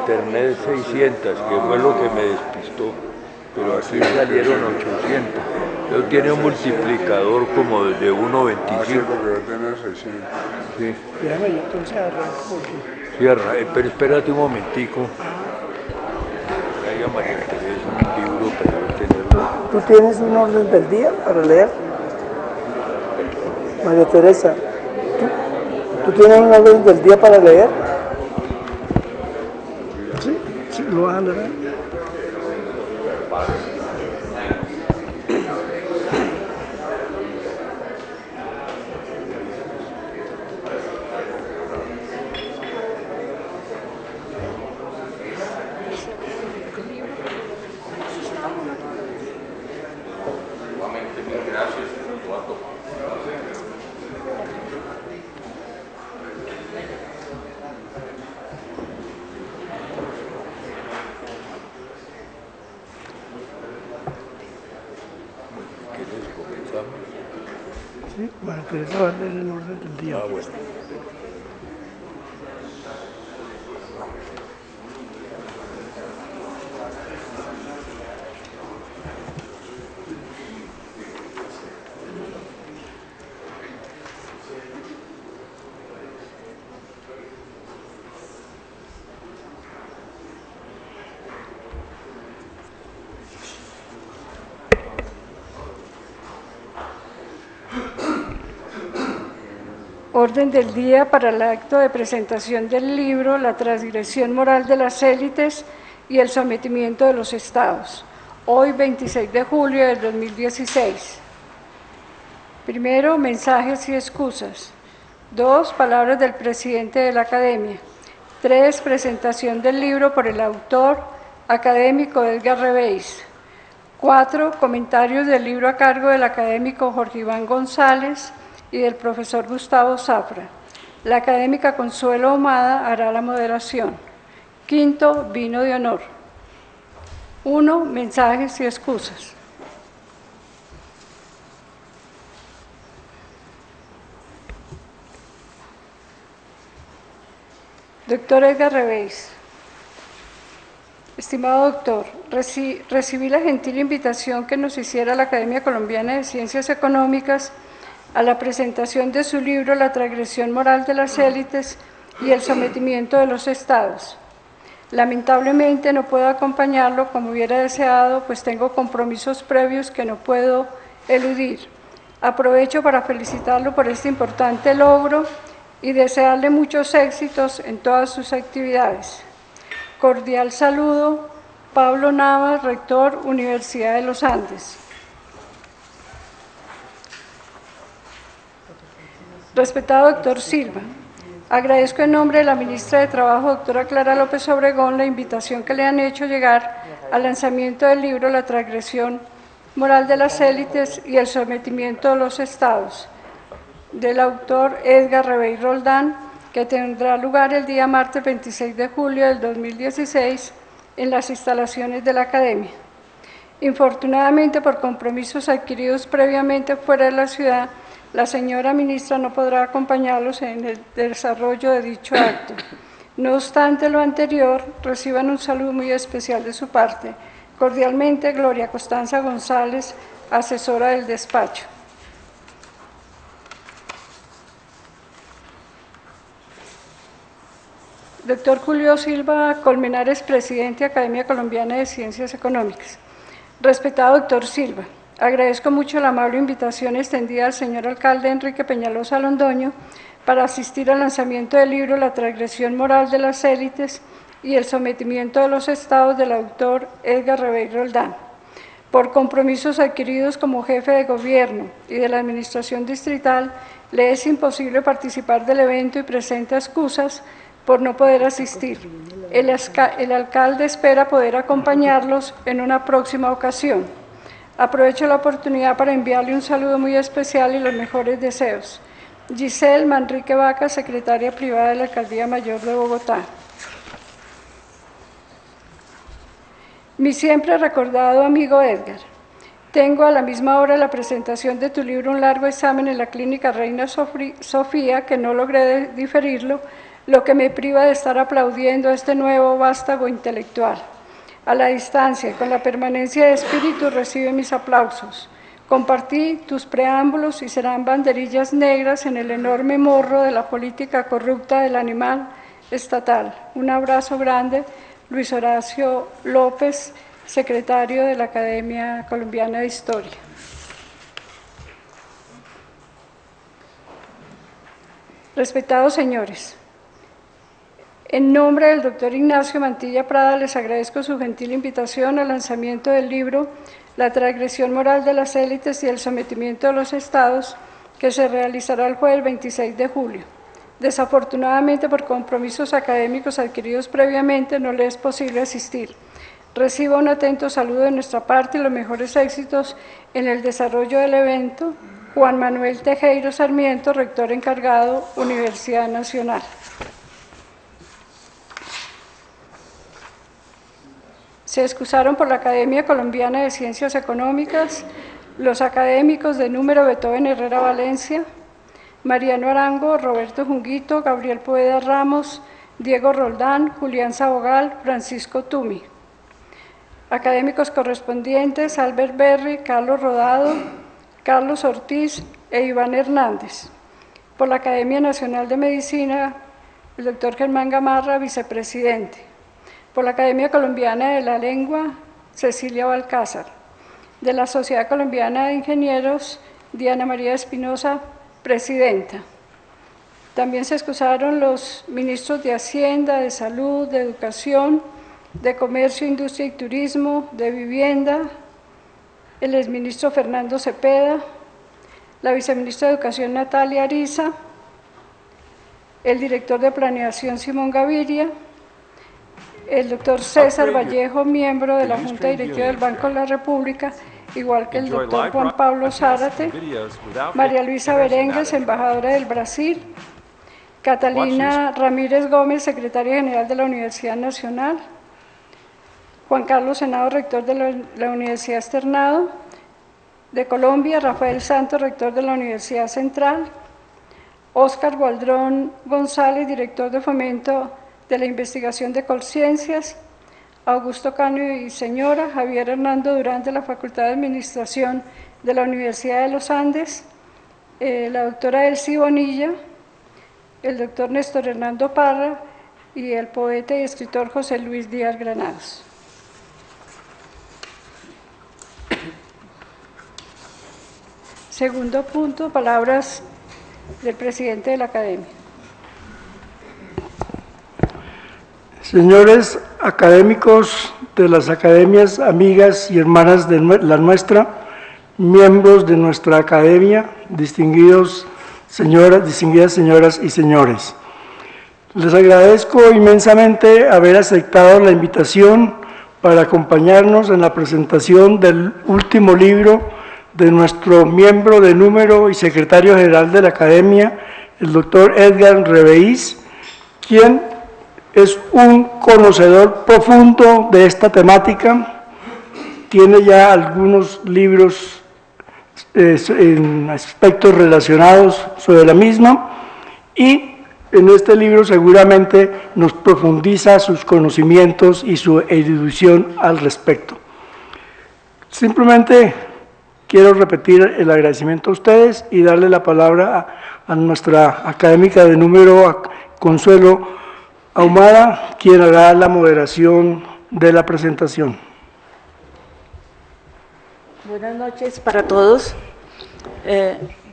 internet 600, que fue lo que me despistó, pero aquí salieron 800. Yo tiene un multiplicador como de 1.25. Sí, porque tiene 600. Sí. Déjame yo entonces arranco. Cierra, pero espérate un momentico. Traiga María Teresa un libro para yo tenerlo. ¿Tú tienes un orden del día para leer? María Teresa, ¿tú tienes un orden del día para leer? Sí, sí, lo vas a leer. ¿Quieres comenzamos? Sí, María Teresa va a leer el orden del día. Ah, bueno. Orden del día para el acto de presentación del libro La transgresión moral de las élites y el sometimiento de los estados. Hoy, 26 de julio del 2016. Primero, mensajes y excusas. 2, palabras del presidente de la Academia. 3, presentación del libro por el autor académico Edgar Reveis. 4, comentarios del libro a cargo del académico Jorge Iván González y del profesor Gustavo Zafra. La académica Consuelo Ahumada hará la moderación. 5, vino de honor. 1, mensajes y excusas. Doctor Edgar Reveis. Estimado doctor, recibí la gentil invitación que nos hiciera la Academia Colombiana de Ciencias Económicas a la presentación de su libro La transgresión moral de las élites y el sometimiento de los estados. Lamentablemente no puedo acompañarlo como hubiera deseado, pues tengo compromisos previos que no puedo eludir. Aprovecho para felicitarlo por este importante logro y desearle muchos éxitos en todas sus actividades. Cordial saludo, Pablo Navas, rector, Universidad de los Andes. Respetado doctor Silva, agradezco en nombre de la ministra de Trabajo, doctora Clara López Obregón, la invitación que le han hecho llegar al lanzamiento del libro La transgresión moral de las élites y el sometimiento de los estados, del autor Edgar Reveis Roldán, que tendrá lugar el día martes 26 de julio del 2016 en las instalaciones de la Academia. Infortunadamente, por compromisos adquiridos previamente fuera de la ciudad, la señora ministra no podrá acompañarlos en el desarrollo de dicho acto. No obstante lo anterior, reciban un saludo muy especial de su parte. Cordialmente, Gloria Constanza González, asesora del despacho. Doctor Julio Silva Colmenares, presidente de Academia Colombiana de Ciencias Económicas. Respetado doctor Silva, agradezco mucho la amable invitación extendida al señor alcalde Enrique Peñalosa Londoño para asistir al lanzamiento del libro La transgresión moral de las élites y el sometimiento de los estados del autor Edgar Reveis Roldán. Por compromisos adquiridos como jefe de gobierno y de la administración distrital, le es imposible participar del evento y presenta excusas por no poder asistir. El alcalde espera poder acompañarlos en una próxima ocasión. Aprovecho la oportunidad para enviarle un saludo muy especial y los mejores deseos. Giselle Manrique Vaca, secretaria privada de la Alcaldía Mayor de Bogotá. Mi siempre recordado amigo Edgar, tengo a la misma hora la presentación de tu libro un largo examen en la Clínica Reina Sofía, que no logré diferirlo, lo que me priva de estar aplaudiendo a este nuevo vástago intelectual. A la distancia y con la permanencia de espíritu recibe mis aplausos. Compartí tus preámbulos y serán banderillas negras en el enorme morro de la política corrupta del animal estatal. Un abrazo grande, Luis Horacio López, secretario de la Academia Colombiana de Historia. Respetados señores, en nombre del doctor Ignacio Mantilla Prada les agradezco su gentil invitación al lanzamiento del libro La transgresión moral de las élites y el sometimiento de los estados, que se realizará el jueves 26 de julio. Desafortunadamente, por compromisos académicos adquiridos previamente, no le es posible asistir. Reciba un atento saludo de nuestra parte y los mejores éxitos en el desarrollo del evento. Juan Manuel Tejero Sarmiento, rector encargado, Universidad Nacional. Se excusaron por la Academia Colombiana de Ciencias Económicas los académicos de número Beethoven Herrera Valencia, Mariano Arango, Roberto Junguito, Gabriel Poveda Ramos, Diego Roldán, Julián Sabogal, Francisco Tumi. Académicos correspondientes, Albert Berry, Carlos Rodado, Carlos Ortiz e Iván Hernández. Por la Academia Nacional de Medicina, el doctor Germán Gamarra, vicepresidente. Por la Academia Colombiana de la Lengua, Cecilia Balcázar. De la Sociedad Colombiana de Ingenieros, Diana María Espinosa, presidenta. También se excusaron los ministros de Hacienda, de Salud, de Educación, de Comercio, Industria y Turismo, de Vivienda, el exministro Fernando Cepeda, la viceministra de Educación Natalia Ariza, el director de Planeación Simón Gaviria, el doctor César Vallejo, miembro de la Junta Directiva del Banco de la República, igual que el doctor Juan Pablo Zárate, María Luisa Berengues, embajadora del Brasil, Catalina Ramírez Gómez, secretaria general de la Universidad Nacional, Juan Carlos Senado, rector de la Universidad Externado de Colombia, Rafael Santos, rector de la Universidad Central, Óscar Gualdrón González, director de Fomento de la Investigación de Colciencias, Augusto Cano y señora, Javier Hernando Durán de la Facultad de Administración de la Universidad de los Andes, la doctora Elsie Bonilla, el doctor Néstor Hernando Parra y el poeta y escritor José Luis Díaz Granados. Segundo punto, palabras del presidente de la Academia. Señores académicos de las academias amigas y hermanas de la nuestra, miembros de nuestra academia, distinguidas señoras y señores. Les agradezco inmensamente haber aceptado la invitación para acompañarnos en la presentación del último libro de nuestro miembro de número y secretario general de la Academia, el doctor Edgar Reveís, quien es un conocedor profundo de esta temática, tiene ya algunos libros en aspectos relacionados sobre la misma y en este libro seguramente nos profundiza sus conocimientos y su erudición al respecto. Simplemente quiero repetir el agradecimiento a ustedes y darle la palabra a nuestra académica de número, Consuelo Ahumada, quien hará la moderación de la presentación. Buenas noches para todos.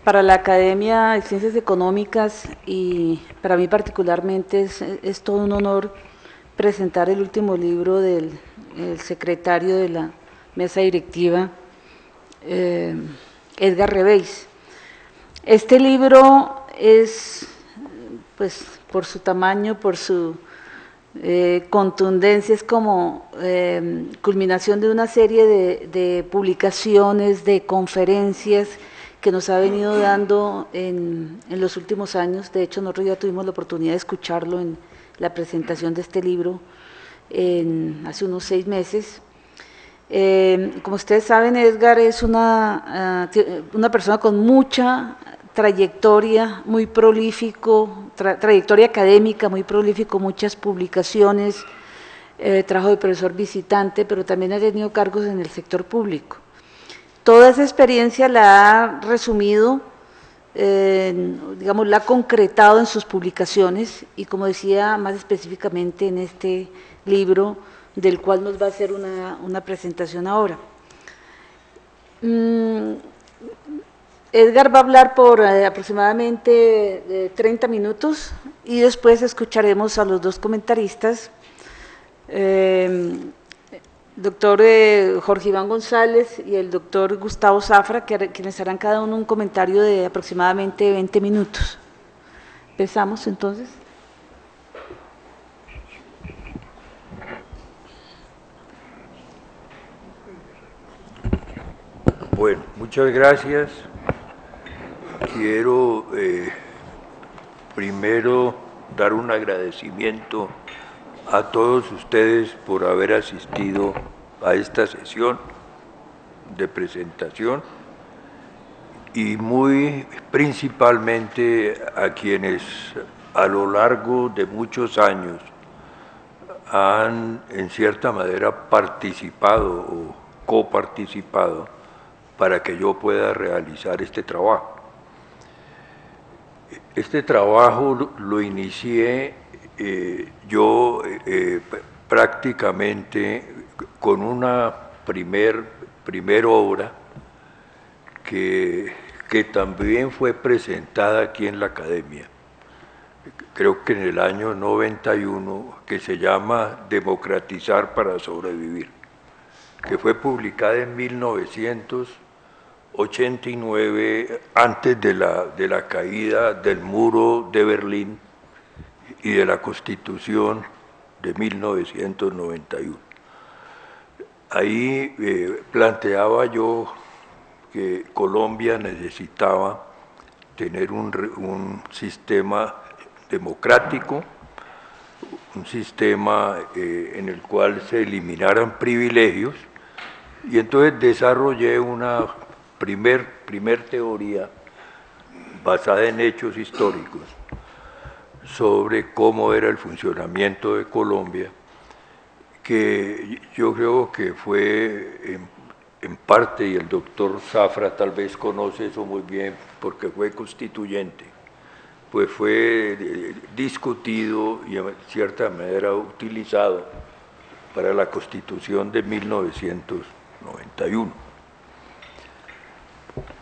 Para la Academia de Ciencias Económicas y para mí particularmente es todo un honor presentar el último libro del secretario de la mesa directiva, Edgar Reveís. Este libro es, pues, por su tamaño, por su contundencia, es como culminación de una serie de publicaciones, de conferencias que nos ha venido dando en los últimos años. De hecho, nosotros ya tuvimos la oportunidad de escucharlo en la presentación de este libro hace unos 6 meses. Como ustedes saben, Edgar es una persona con mucha trayectoria muy prolífico, trayectoria académica muy prolífico, muchas publicaciones, trabajo de profesor visitante, pero también ha tenido cargos en el sector público. Toda esa experiencia la ha resumido, digamos, la ha concretado en sus publicaciones y, como decía, más específicamente en este libro, del cual nos va a hacer una presentación ahora. Edgar va a hablar por aproximadamente 30 minutos y después escucharemos a los dos comentaristas, doctor Jorge Iván González y el doctor Gustavo Zafra, quienes harán cada uno un comentario de aproximadamente 20 minutos. Empezamos entonces. Bueno, muchas gracias. Quiero primero dar un agradecimiento a todos ustedes por haber asistido a esta sesión de presentación y muy principalmente a quienes a lo largo de muchos años han en cierta manera participado o coparticipado para que yo pueda realizar este trabajo. Este trabajo lo inicié yo prácticamente con una primer obra que también fue presentada aquí en la Academia, creo que en el año 91, que se llama Democratizar para sobrevivir, que fue publicada en 1989, antes de la caída del muro de Berlín y de la Constitución de 1991. Ahí planteaba yo que Colombia necesitaba tener un sistema democrático, un sistema en el cual se eliminaran privilegios, y entonces desarrollé una primer teoría basada en hechos históricos sobre cómo era el funcionamiento de Colombia, que yo creo que fue en parte, y el doctor Zafra tal vez conoce eso muy bien porque fue constituyente, pues fue discutido y en cierta manera utilizado para la Constitución de 1991.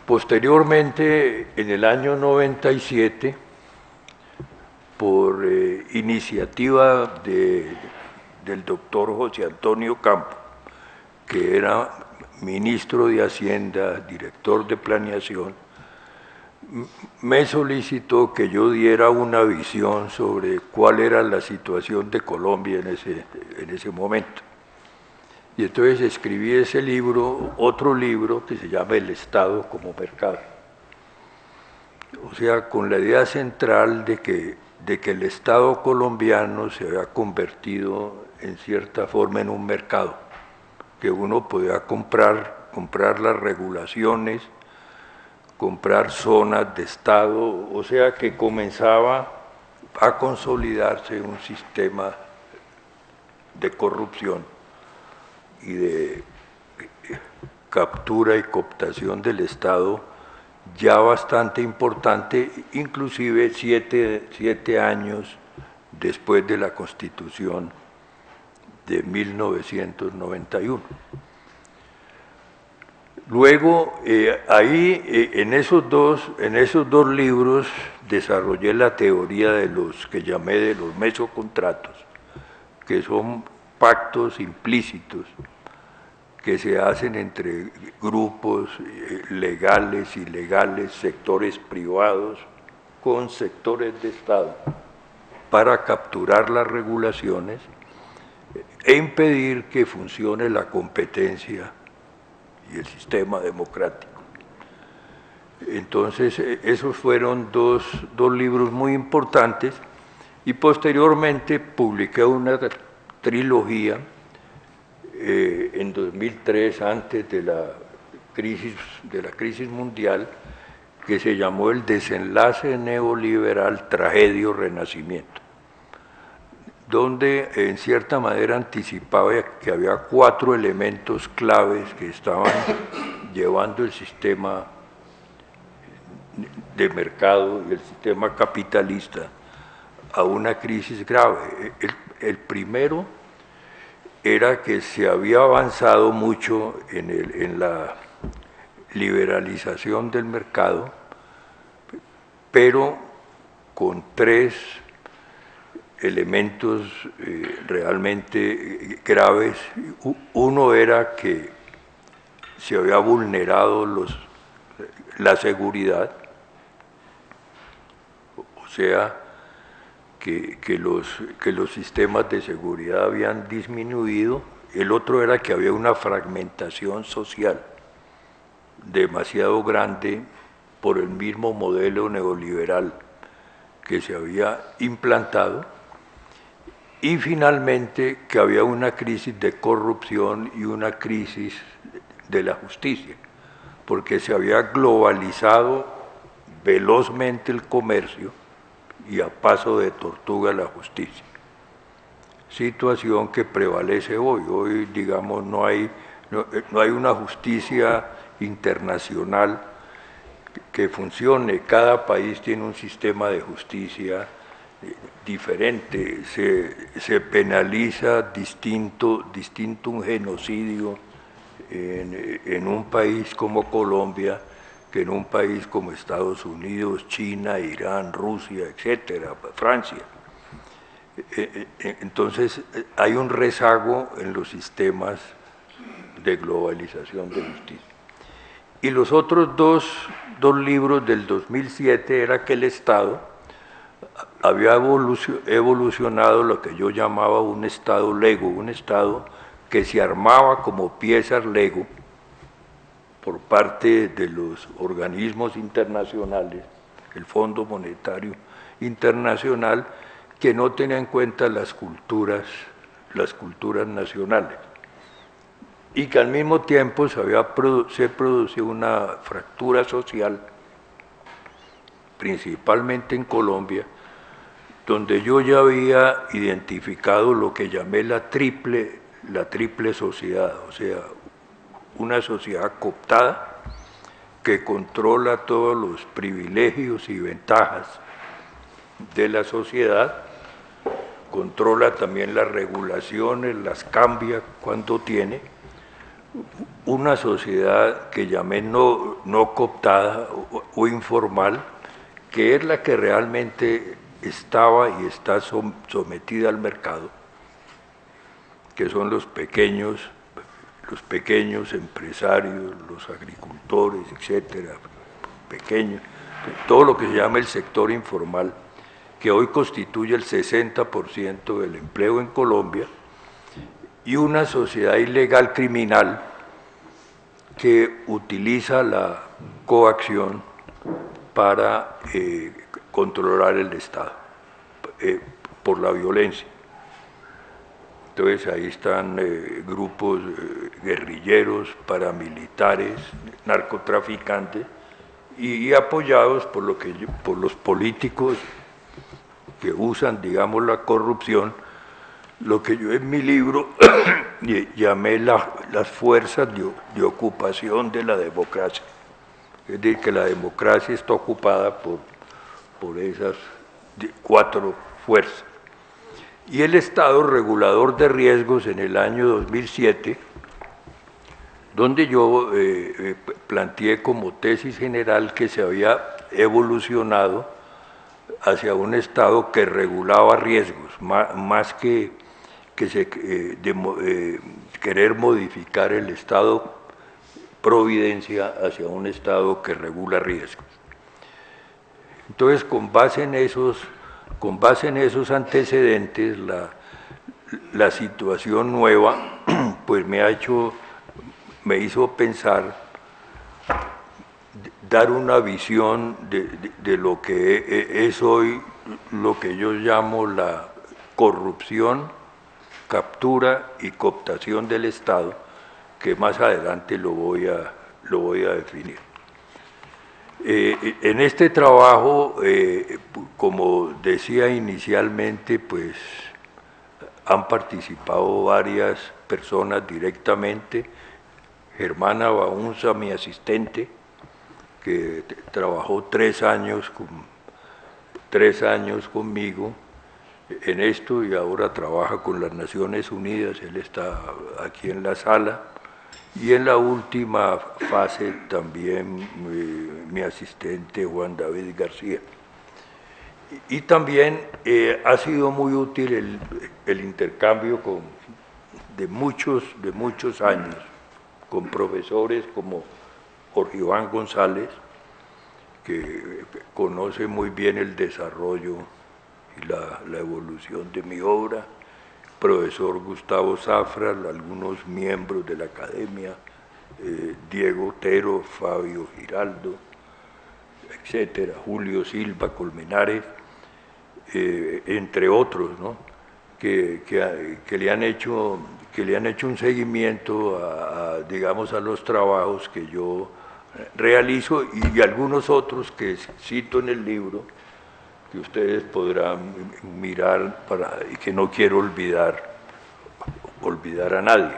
Posteriormente, en el año 97, por iniciativa del doctor José Antonio Campo, que era ministro de Hacienda, director de Planeación, me solicitó que yo diera una visión sobre cuál era la situación de Colombia en ese momento. Y entonces escribí ese libro, otro libro que se llama El Estado como Mercado. O sea, con la idea central de que el Estado colombiano se había convertido en cierta forma en un mercado, que uno podía comprar las regulaciones, comprar zonas de Estado, o sea que comenzaba a consolidarse un sistema de corrupción y de captura y cooptación del Estado ya bastante importante, inclusive siete años después de la Constitución de 1991. Luego, en esos dos libros desarrollé la teoría de los que llamé de los mesocontratos, que son pactos implícitos que se hacen entre grupos legales, ilegales, sectores privados, con sectores de Estado, para capturar las regulaciones e impedir que funcione la competencia y el sistema democrático. Entonces, esos fueron dos libros muy importantes, y posteriormente publiqué una trilogía en 2003, antes de la crisis mundial, que se llamó El desenlace neoliberal, tragedia o renacimiento, donde en cierta manera anticipaba que había 4 elementos claves que estaban llevando el sistema de mercado y el sistema capitalista a una crisis grave. El primero era que se había avanzado mucho en la liberalización del mercado, pero con 3 elementos realmente graves. Uno era que se había vulnerado la seguridad, o sea, que los sistemas de seguridad habían disminuido. El otro era que había una fragmentación social demasiado grande por el mismo modelo neoliberal que se había implantado, y finalmente que había una crisis de corrupción y una crisis de la justicia, porque se había globalizado velozmente el comercio y a paso de tortuga la justicia. Situación que prevalece hoy. Hoy, digamos, no hay una justicia internacional que funcione. Cada país tiene un sistema de justicia diferente. Se penaliza distinto un genocidio en un país como Colombia que en un país como Estados Unidos, China, Irán, Rusia, etcétera, Francia. Entonces hay un rezago en los sistemas de globalización de justicia. Y los otros dos libros del 2007 era que el Estado había evolucionado lo que yo llamaba un Estado Lego, un Estado que se armaba como piezas Lego por parte de los organismos internacionales, el Fondo Monetario Internacional, que no tenía en cuenta las culturas nacionales, y que al mismo tiempo se produció una fractura social, principalmente en Colombia, donde yo ya había identificado lo que llamé la triple sociedad, o sea, una sociedad cooptada que controla todos los privilegios y ventajas de la sociedad, controla también las regulaciones, las cambia cuando tiene. Una sociedad que llamé no cooptada o informal, que es la que realmente estaba y está sometida al mercado, que son los pequeños empresarios, los agricultores, etcétera, pequeños, todo lo que se llama el sector informal, que hoy constituye el 60% del empleo en Colombia, y una sociedad ilegal criminal que utiliza la coacción para controlar el Estado por la violencia. Entonces ahí están grupos guerrilleros, paramilitares, narcotraficantes, y apoyados por los políticos que usan, digamos, la corrupción, lo que yo en mi libro llamé las fuerzas de ocupación de la democracia. Es decir, que la democracia está ocupada por esas 4 fuerzas. Y el Estado regulador de riesgos en el año 2007, donde yo planteé como tesis general que se había evolucionado hacia un Estado que regulaba riesgos, más que querer modificar el Estado Providencia hacia un Estado que regula riesgos. Entonces, con base en esos antecedentes, la situación nueva pues me hizo pensar, dar una visión de lo que es hoy lo que yo llamo la corrupción, captura y cooptación del Estado, que más adelante lo voy a definir. En este trabajo, como decía inicialmente, pues han participado varias personas directamente. Germana Baunza, mi asistente, que trabajó 3 años conmigo en esto y ahora trabaja con las Naciones Unidas, él está aquí en la sala. Y en la última fase también mi asistente Juan David García. Y también ha sido muy útil el intercambio de muchos años con profesores como Jorge Iván González, que conoce muy bien el desarrollo y la evolución de mi obra, profesor Gustavo Zafra, algunos miembros de la academia, Diego Otero, Fabio Giraldo, etcétera, Julio Silva Colmenares, entre otros, ¿no? que le han hecho un seguimiento digamos, a los trabajos que yo realizo y algunos otros que cito en el libro, que ustedes podrán mirar y que no quiero olvidar a nadie.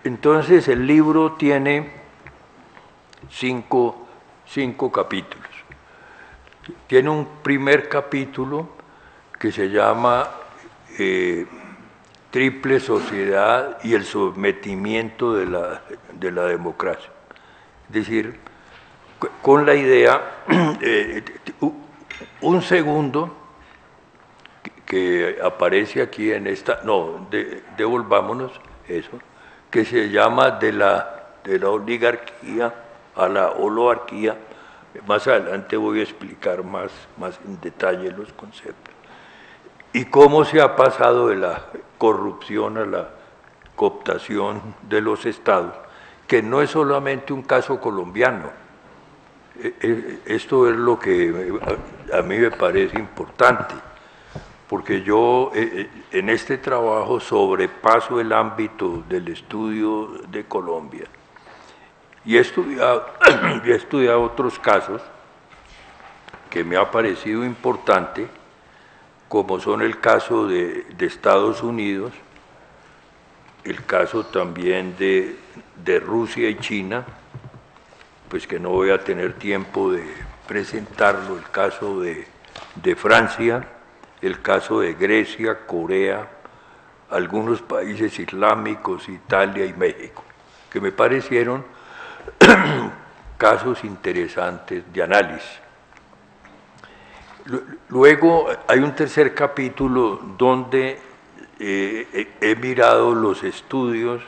Entonces el libro tiene 5 capítulos. Tiene un primer capítulo que se llama Triple Sociedad y el sometimiento de la democracia. Es decir, con la idea, un segundo que aparece aquí en esta, devolvámonos eso, que se llama de la oligarquía a la oligarquía. Más adelante voy a explicar más en detalle los conceptos. Y cómo se ha pasado de la corrupción a la cooptación de los estados, que no es solamente un caso colombiano. Esto es lo que a mí me parece importante, porque yo en este trabajo sobrepaso el ámbito del estudio de Colombia y he estudiado otros casos que me ha parecido importante, como son el caso de Estados Unidos, el caso también de Rusia y China, pues que no voy a tener tiempo de presentarlo, el caso de Francia, el caso de Grecia, Corea, algunos países islámicos, Italia y México, que me parecieron casos interesantes de análisis. Luego hay un tercer capítulo donde he mirado los estudios,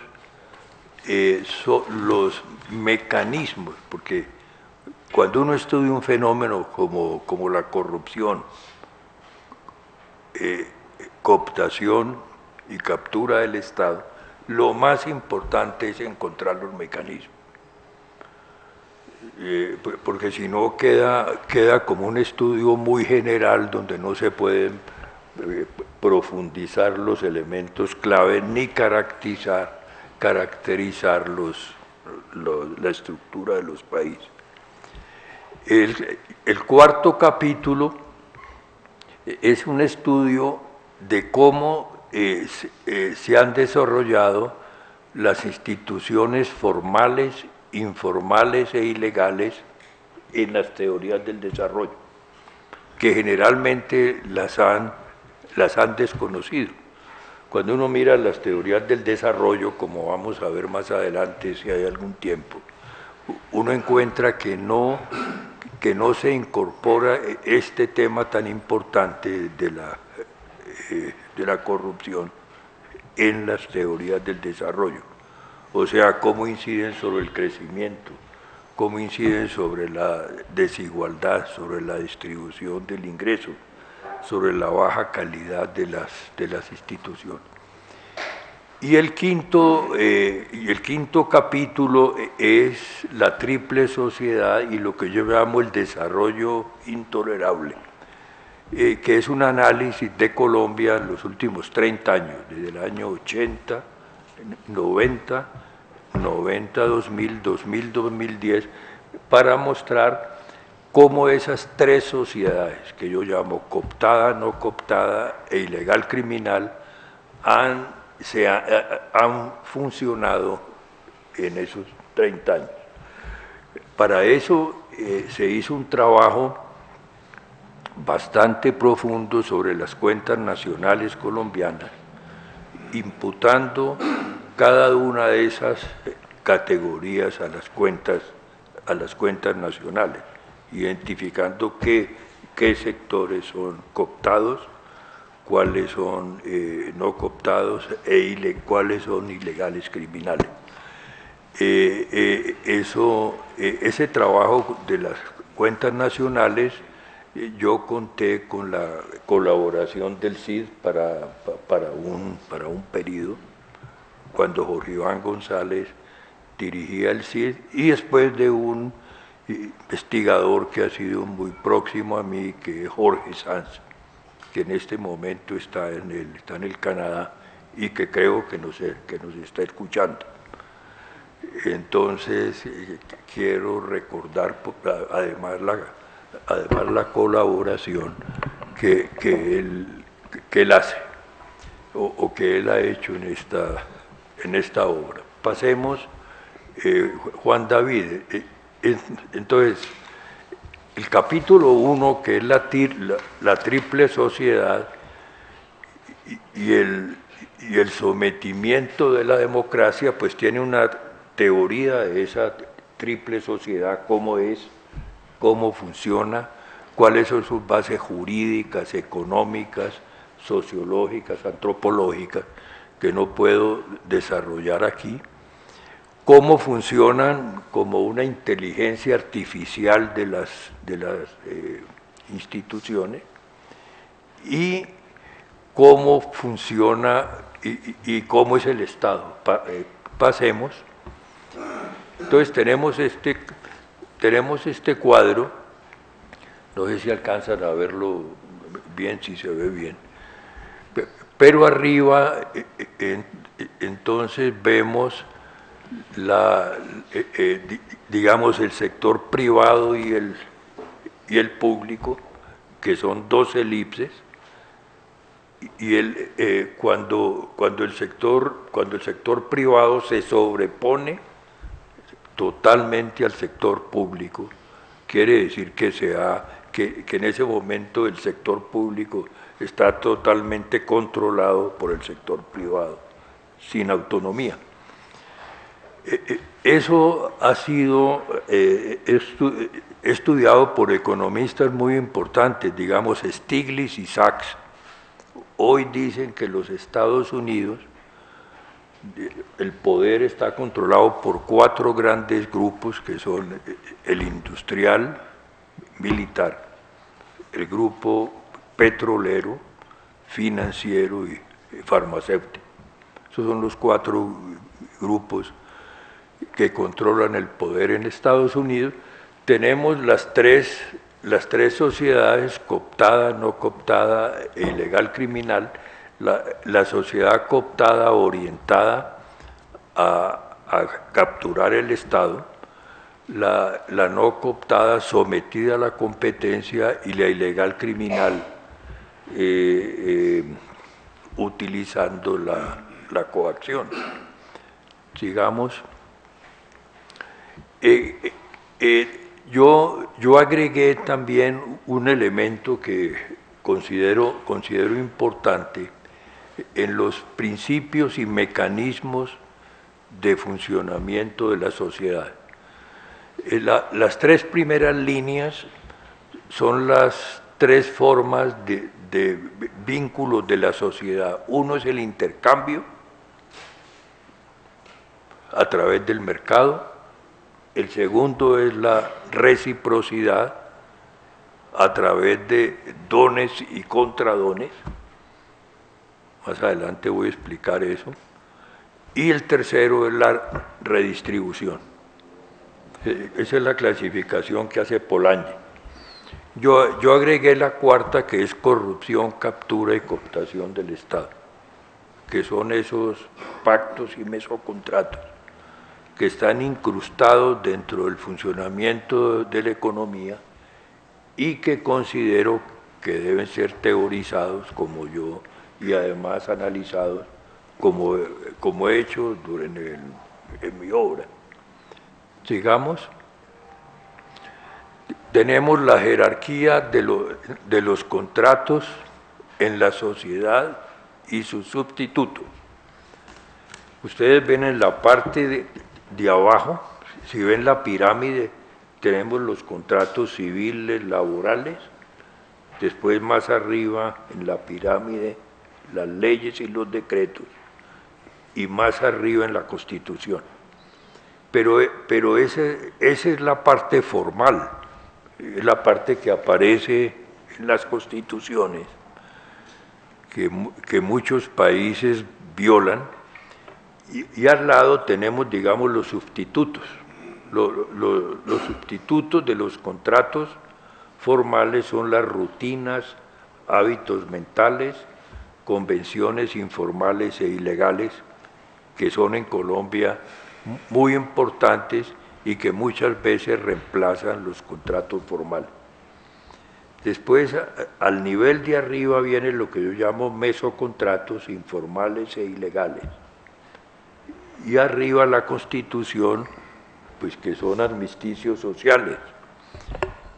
los mecanismos, porque cuando uno estudia un fenómeno como la corrupción, cooptación y captura del Estado, lo más importante es encontrar los mecanismos. Porque si no queda como un estudio muy general donde no se pueden profundizar los elementos clave ni caracterizar la estructura de los países. El cuarto capítulo es un estudio de cómo se han desarrollado las instituciones formales, informales e ilegales en las teorías del desarrollo, que generalmente las han desconocido. Cuando uno mira las teorías del desarrollo, como vamos a ver más adelante si hay algún tiempo, uno encuentra que no se incorpora este tema tan importante de la corrupción en las teorías del desarrollo. O sea, cómo inciden sobre el crecimiento, cómo inciden sobre la desigualdad, sobre la distribución del ingreso, sobre la baja calidad de las instituciones. Y el quinto capítulo es la triple sociedad y lo que yo llamo el desarrollo intolerable, que es un análisis de Colombia en los últimos 30 años, desde el año 80, 90, 2000, 2010, para mostrar cómo esas tres sociedades, que yo llamo cooptada, no cooptada e ilegal criminal, han funcionado en esos 30 años. Para eso se hizo un trabajo bastante profundo sobre las cuentas nacionales colombianas, imputando cada una de esas categorías a las cuentas nacionales, identificando qué sectores son cooptados, cuáles son no cooptados cuáles son ilegales criminales. Ese trabajo de las cuentas nacionales, yo conté con la colaboración del CID para un periodo, cuando Jorge Iván González dirigía el CID, y después de un investigador que ha sido muy próximo a mí, que es Jorge Sanz, que en este momento está en el Canadá y que creo que nos está escuchando. Entonces, quiero recordar además la colaboración que él hace o que él ha hecho en esta obra. Pasemos, Juan David. Entonces, el capítulo 1, que es la triple sociedad y el sometimiento de la democracia, pues tiene una teoría de esa triple sociedad, cómo es, cómo funciona, cuáles son sus bases jurídicas, económicas, sociológicas, antropológicas, que no puedo desarrollar aquí, cómo funcionan como una inteligencia artificial de las instituciones, y cómo funciona y cómo es el Estado. Pasemos. Entonces tenemos este cuadro, no sé si alcanzan a verlo bien, si se ve bien, pero arriba entonces vemos digamos el sector privado y el público, que son dos elipses, y cuando el sector privado se sobrepone totalmente al sector público, quiere decir que en ese momento el sector público está totalmente controlado por el sector privado, sin autonomía. Eso ha sido estudiado por economistas muy importantes, digamos Stiglitz y Sachs. Hoy dicen que los Estados Unidos, el poder está controlado por 4 grandes grupos, que son el industrial, militar, el grupo petrolero, financiero y farmacéutico. Esos son los 4 grupos que controlan el poder en Estados Unidos. Tenemos las tres sociedades, cooptada, no cooptada e ilegal criminal. La sociedad cooptada orientada a capturar el Estado, la no cooptada sometida a la competencia, y la ilegal criminal utilizando la coacción. Sigamos. Yo agregué también un elemento que considero importante en los principios y mecanismos de funcionamiento de la sociedad. Las 3 primeras líneas son las 3 formas de vínculos de la sociedad. Uno es el intercambio a través del mercado. El segundo es la reciprocidad a través de dones y contradones. Más adelante voy a explicar eso. Y el tercero es la redistribución. Esa es la clasificación que hace Polanyi. Yo agregué la 4ª, que es corrupción, captura y cooptación del Estado, que son esos pactos y mesocontratos que están incrustados dentro del funcionamiento de la economía y que considero que deben ser teorizados como yo y además analizados como he hecho en mi obra. Sigamos. Tenemos la jerarquía de los contratos en la sociedad y sus sustitutos. Ustedes ven en la parte de abajo, si ven la pirámide, tenemos los contratos civiles, laborales, después más arriba en la pirámide las leyes y los decretos, y más arriba en la Constitución. Pero esa es la parte formal, es la parte que aparece en las constituciones, que muchos países violan, y al lado tenemos, digamos, los sustitutos. Los sustitutos de los contratos formales son las rutinas, hábitos mentales, convenciones informales e ilegales, que son en Colombia muy importantes y que muchas veces reemplazan los contratos formales. Después, al nivel de arriba viene lo que yo llamo mesocontratos informales e ilegales. Y arriba la Constitución, pues que son armisticios sociales,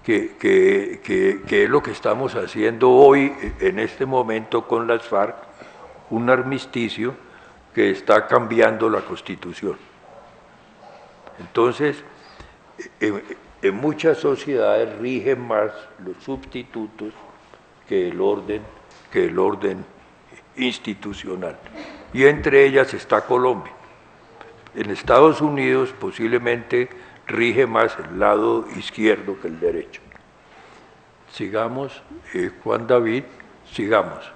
que es lo que estamos haciendo hoy, en este momento, con las FARC, un armisticio que está cambiando la Constitución. Entonces, en muchas sociedades rigen más los sustitutos que el orden institucional. Y entre ellas está Colombia. En Estados Unidos posiblemente rige más el lado izquierdo que el derecho. Sigamos, Juan David, sigamos,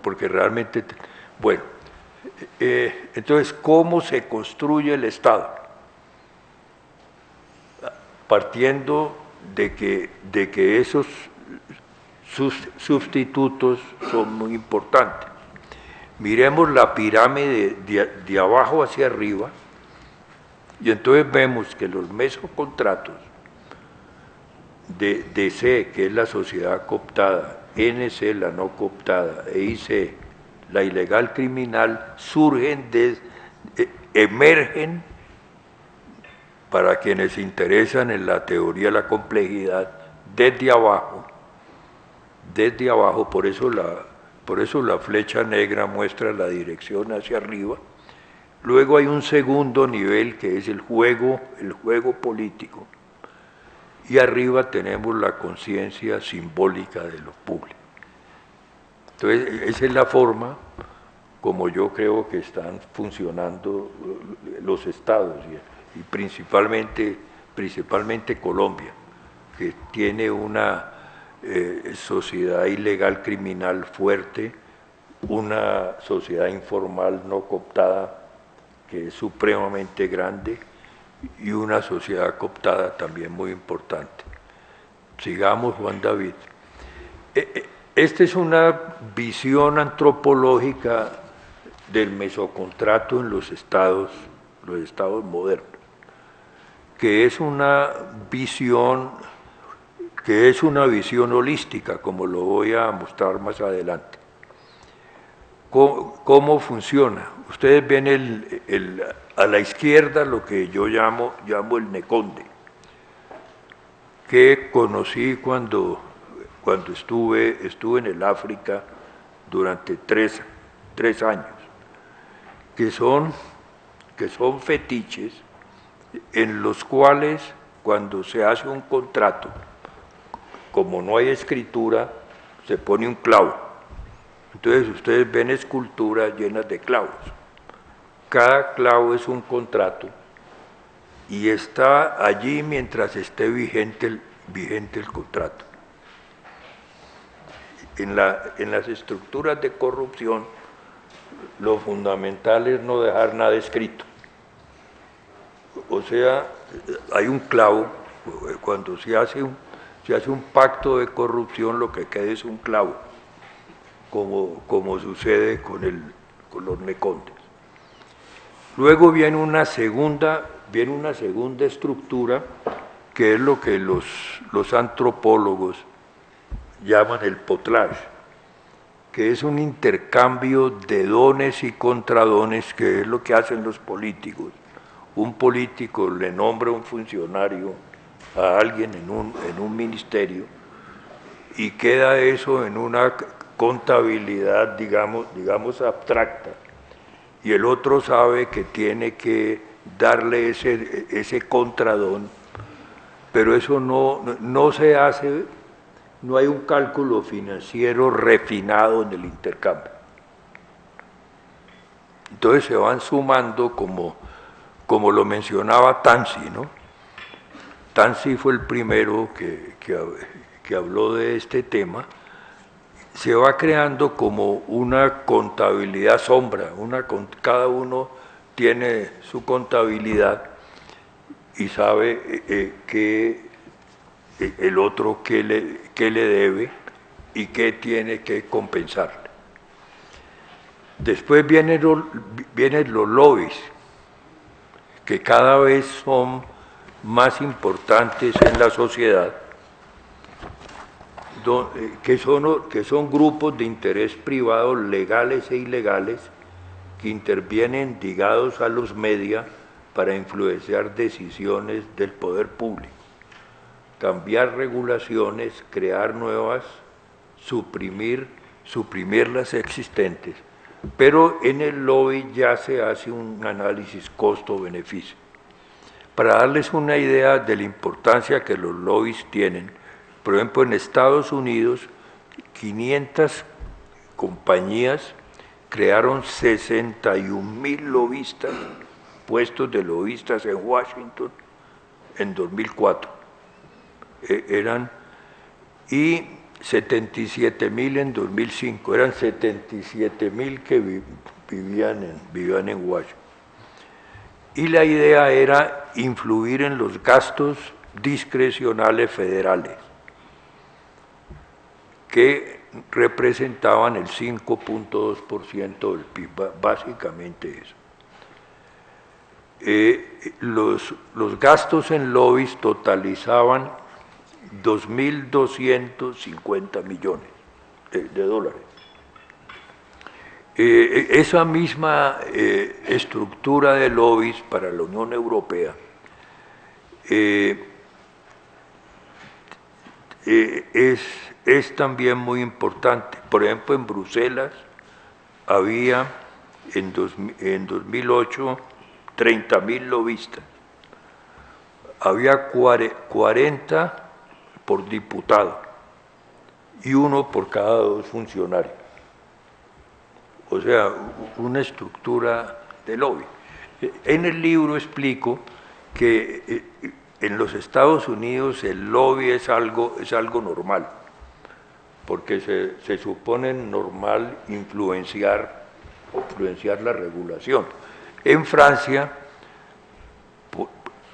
porque realmente, bueno, entonces, ¿cómo se construye el Estado? Partiendo de que esos sustitutos son muy importantes. Miremos la pirámide de abajo hacia arriba, y entonces vemos que los mesocontratos de C, que es la sociedad cooptada, NC, la no cooptada, e IC, la ilegal criminal, emergen, para quienes se interesan en la teoría de la complejidad, desde abajo, por eso la flecha negra muestra la dirección hacia arriba. Luego hay un segundo nivel que es el juego político, y arriba tenemos la conciencia simbólica de lo público. Entonces, esa es la forma como yo creo que están funcionando los estados, y principalmente Colombia, que tiene una sociedad ilegal criminal fuerte, una sociedad informal no cooptada que es supremamente grande, y una sociedad cooptada también muy importante. Sigamos, Juan David. Esta es una visión antropológica del mesocontrato en los estados modernos, que es una visión holística, como lo voy a mostrar más adelante. ¿Cómo funciona? Ustedes ven a la izquierda lo que yo llamo el Neconde, que conocí cuando estuve en el África durante tres años, que son fetiches en los cuales, cuando se hace un contrato, como no hay escritura, se pone un clavo. Entonces ustedes ven esculturas llenas de clavos. Cada clavo es un contrato y está allí mientras esté vigente el contrato. En las estructuras de corrupción, lo fundamental es no dejar nada escrito. O sea, hay un clavo, cuando se hace un pacto de corrupción, lo que queda es un clavo, como sucede con los necondes. Luego viene una segunda viene una segunda estructura que es lo que los antropólogos llaman el potlatch, que es un intercambio de dones y contradones, que es lo que hacen los políticos. Un político le nombra un funcionario a alguien en un ministerio y queda eso en una contabilidad, digamos abstracta, y el otro sabe que tiene que darle ese contradón, pero eso no se hace, no hay un cálculo financiero refinado en el intercambio. Entonces se van sumando, como lo mencionaba Tanzi, ¿no? Tanzi fue el primero que habló de este tema. Se va creando como una contabilidad sombra, cada uno tiene su contabilidad y sabe que el otro qué le debe y qué tiene que compensar. Después vienen los lobbies, que cada vez son más importantes en la sociedad, que son grupos de interés privado legales e ilegales que intervienen ligados a los media para influenciar decisiones del poder público, cambiar regulaciones, crear nuevas, suprimir las existentes. Pero en el lobby ya se hace un análisis costo-beneficio. Para darles una idea de la importancia que los lobbies tienen, por ejemplo, en Estados Unidos, 500 compañías crearon 61.000 lobistas, puestos de lobistas en Washington en 2004. Y 77.000 en 2005, eran 77.000 que vivían en Washington. Y la idea era influir en los gastos discrecionales federales, que representaban el 5.2% del PIB, básicamente eso. Los gastos en lobbies totalizaban 2.250 millones de dólares. Esa misma estructura de lobbies para la Unión Europea es también muy importante. Por ejemplo, en Bruselas había en 2008 30.000 lobistas. Había 40 por diputado y uno por cada 2 funcionarios. O sea, una estructura de lobby. En el libro explico que en los Estados Unidos el lobby es algo normal, porque se supone normal influenciar la regulación. En Francia,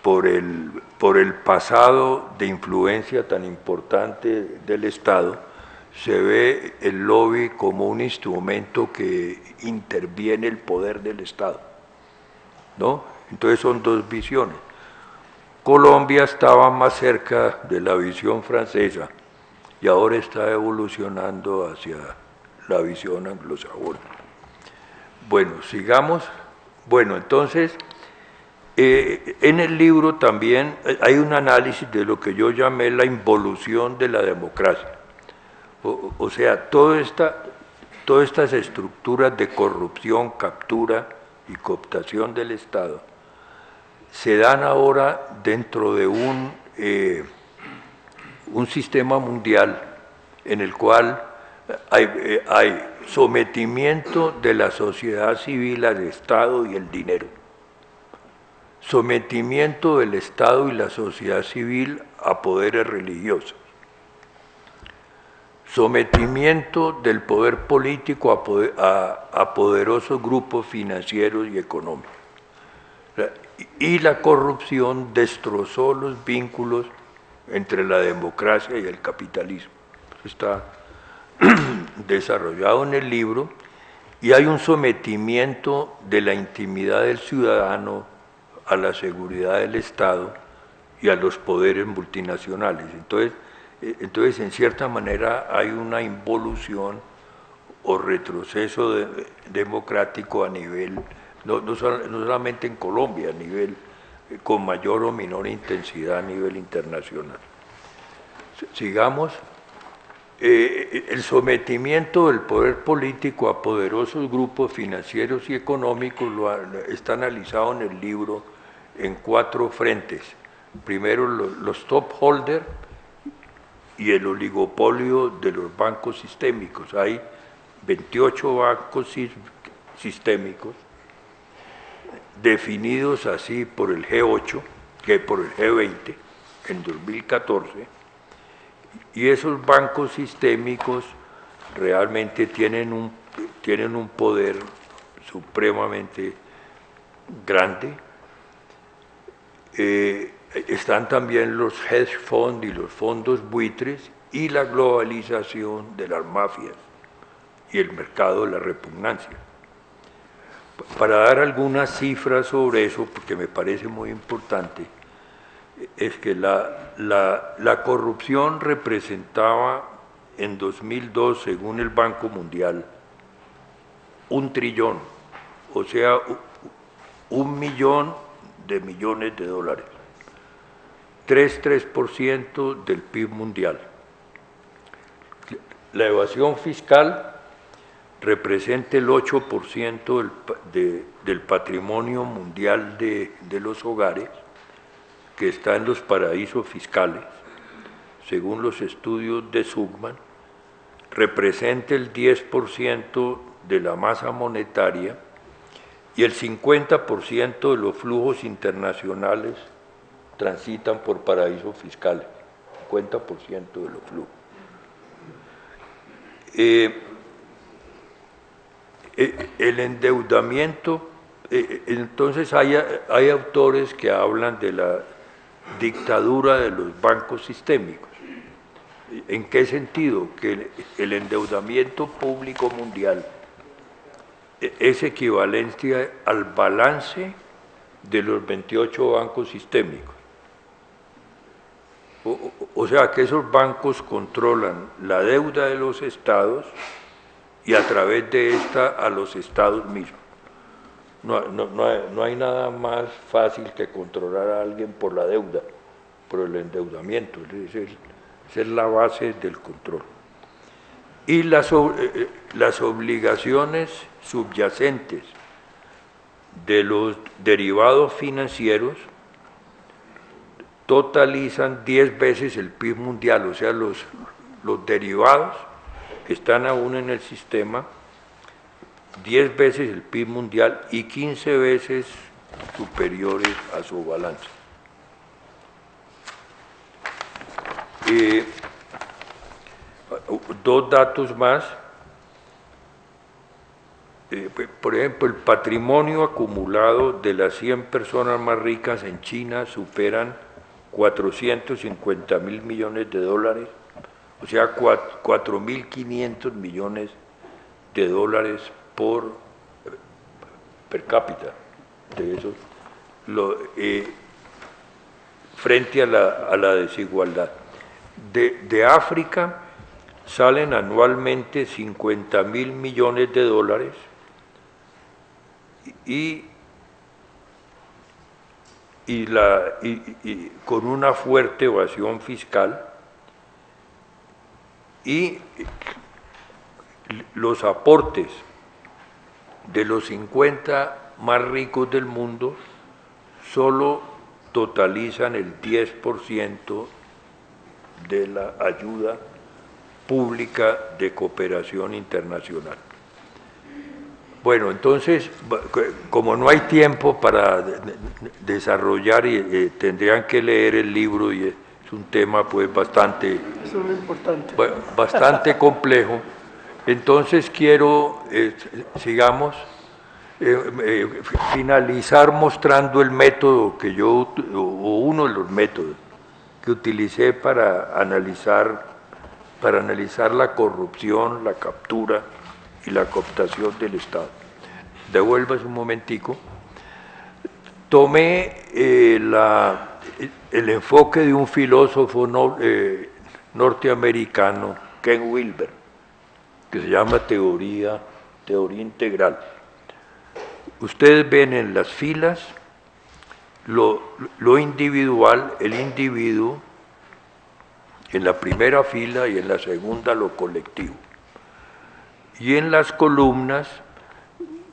por el pasado de influencia tan importante del Estado, se ve el lobby como un instrumento que interviene el poder del Estado, ¿no? Entonces son dos visiones. Colombia estaba más cerca de la visión francesa y ahora está evolucionando hacia la visión anglosajona. Bueno, sigamos. Bueno, entonces, en el libro también hay un análisis de lo que yo llamé la involución de la democracia. O sea, todas estas estructuras de corrupción, captura y cooptación del Estado se dan ahora dentro de un sistema mundial en el cual hay sometimiento de la sociedad civil al Estado y el dinero, sometimiento del Estado y la sociedad civil a poderes religiosos, sometimiento del poder político a poderosos grupos financieros y económicos. Y la corrupción destrozó los vínculos entre la democracia y el capitalismo. Eso está desarrollado en el libro, y hay un sometimiento de la intimidad del ciudadano a la seguridad del Estado y a los poderes multinacionales. Entonces en cierta manera hay una involución o retroceso democrático a nivel, no solamente en Colombia, a nivel con mayor o menor intensidad a nivel internacional. Sigamos. El sometimiento del poder político a poderosos grupos financieros y económicos está analizado en el libro en 4 frentes. Primero, los top holders y el oligopolio de los bancos sistémicos. Hay 28 bancos sistémicos definidos así por el G8, que por el G20 en 2014, y esos bancos sistémicos realmente tienen un poder supremamente grande. Están también los hedge funds y los fondos buitres y la globalización de las mafias y el mercado de la repugnancia. Para dar algunas cifras sobre eso, porque me parece muy importante, es que la corrupción representaba en 2002, según el Banco Mundial, 1 trillón, o sea, 1 millón de millones de dólares, 3% del PIB mundial. La evasión fiscal representa el 8% del patrimonio mundial de los hogares, que está en los paraísos fiscales, según los estudios de Zuckman, representa el 10% de la masa monetaria y el 50% de los flujos internacionales transitan por paraísos fiscales, 50% de los flujos. El endeudamiento, entonces hay autores que hablan de la dictadura de los bancos sistémicos. ¿En qué sentido? Que el endeudamiento público mundial es equivalente al balance de los 28 bancos sistémicos. O sea que esos bancos controlan la deuda de los estados y a través de esta a los estados mismos. No hay nada más fácil que controlar a alguien por la deuda, por el endeudamiento. Esa es la base del control. Y las obligaciones subyacentes de los derivados financieros totalizan 10 veces el PIB mundial, o sea, los derivados que están aún en el sistema, 10 veces el PIB mundial y 15 veces superiores a su balance. Dos datos más. Por ejemplo, el patrimonio acumulado de las 100 personas más ricas en China superan 450.000 millones de dólares, o sea, 4.500 millones de dólares per cápita de esos, frente a la desigualdad. De África salen anualmente 50.000 millones de dólares y con una fuerte evasión fiscal, y los aportes de los 50 más ricos del mundo solo totalizan el 10% de la ayuda pública de cooperación internacional. Bueno, entonces, como no hay tiempo para desarrollar, tendrían que leer el libro, y es un tema pues bastante, Eso es lo importante. bastante complejo. Entonces quiero, sigamos, finalizar mostrando el método que yo, o uno de los métodos que utilicé para analizar la corrupción, la captura y la cooptación del Estado. Devuelvas un momentico. Tomé el enfoque de un filósofo norteamericano, Ken Wilber, que se llama teoría integral. Ustedes ven en las filas lo individual, el individuo, en la primera fila, y en la segunda lo colectivo. Y en las columnas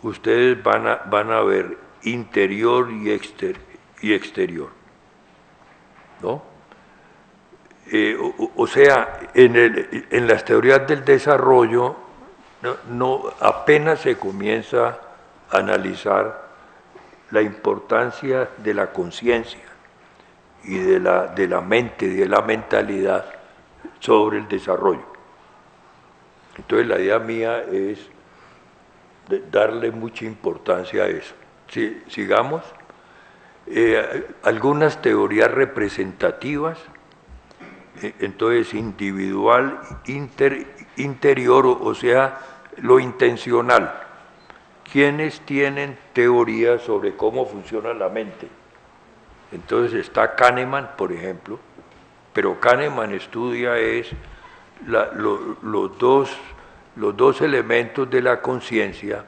ustedes van a ver interior y exterior, ¿no? O sea, en las teorías del desarrollo apenas se comienza a analizar la importancia de la conciencia y de la mente y de la mentalidad sobre el desarrollo. Entonces la idea mía es darle mucha importancia a eso. Sigamos. Algunas teorías representativas, entonces individual, interior, o sea, lo intencional. ¿Quiénes tienen teorías sobre cómo funciona la mente? Entonces está Kahneman, por ejemplo, pero Kahneman estudia los dos elementos de la conciencia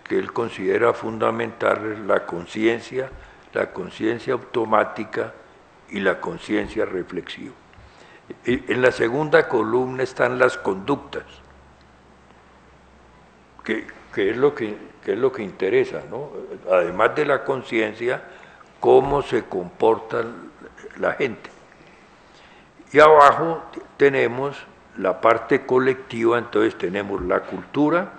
que él considera fundamentales: la conciencia automática y la conciencia reflexiva. En la segunda columna están las conductas, que es lo que interesa, ¿no? Además de la conciencia, cómo se comporta la gente. Y abajo tenemos la parte colectiva, entonces tenemos la cultura,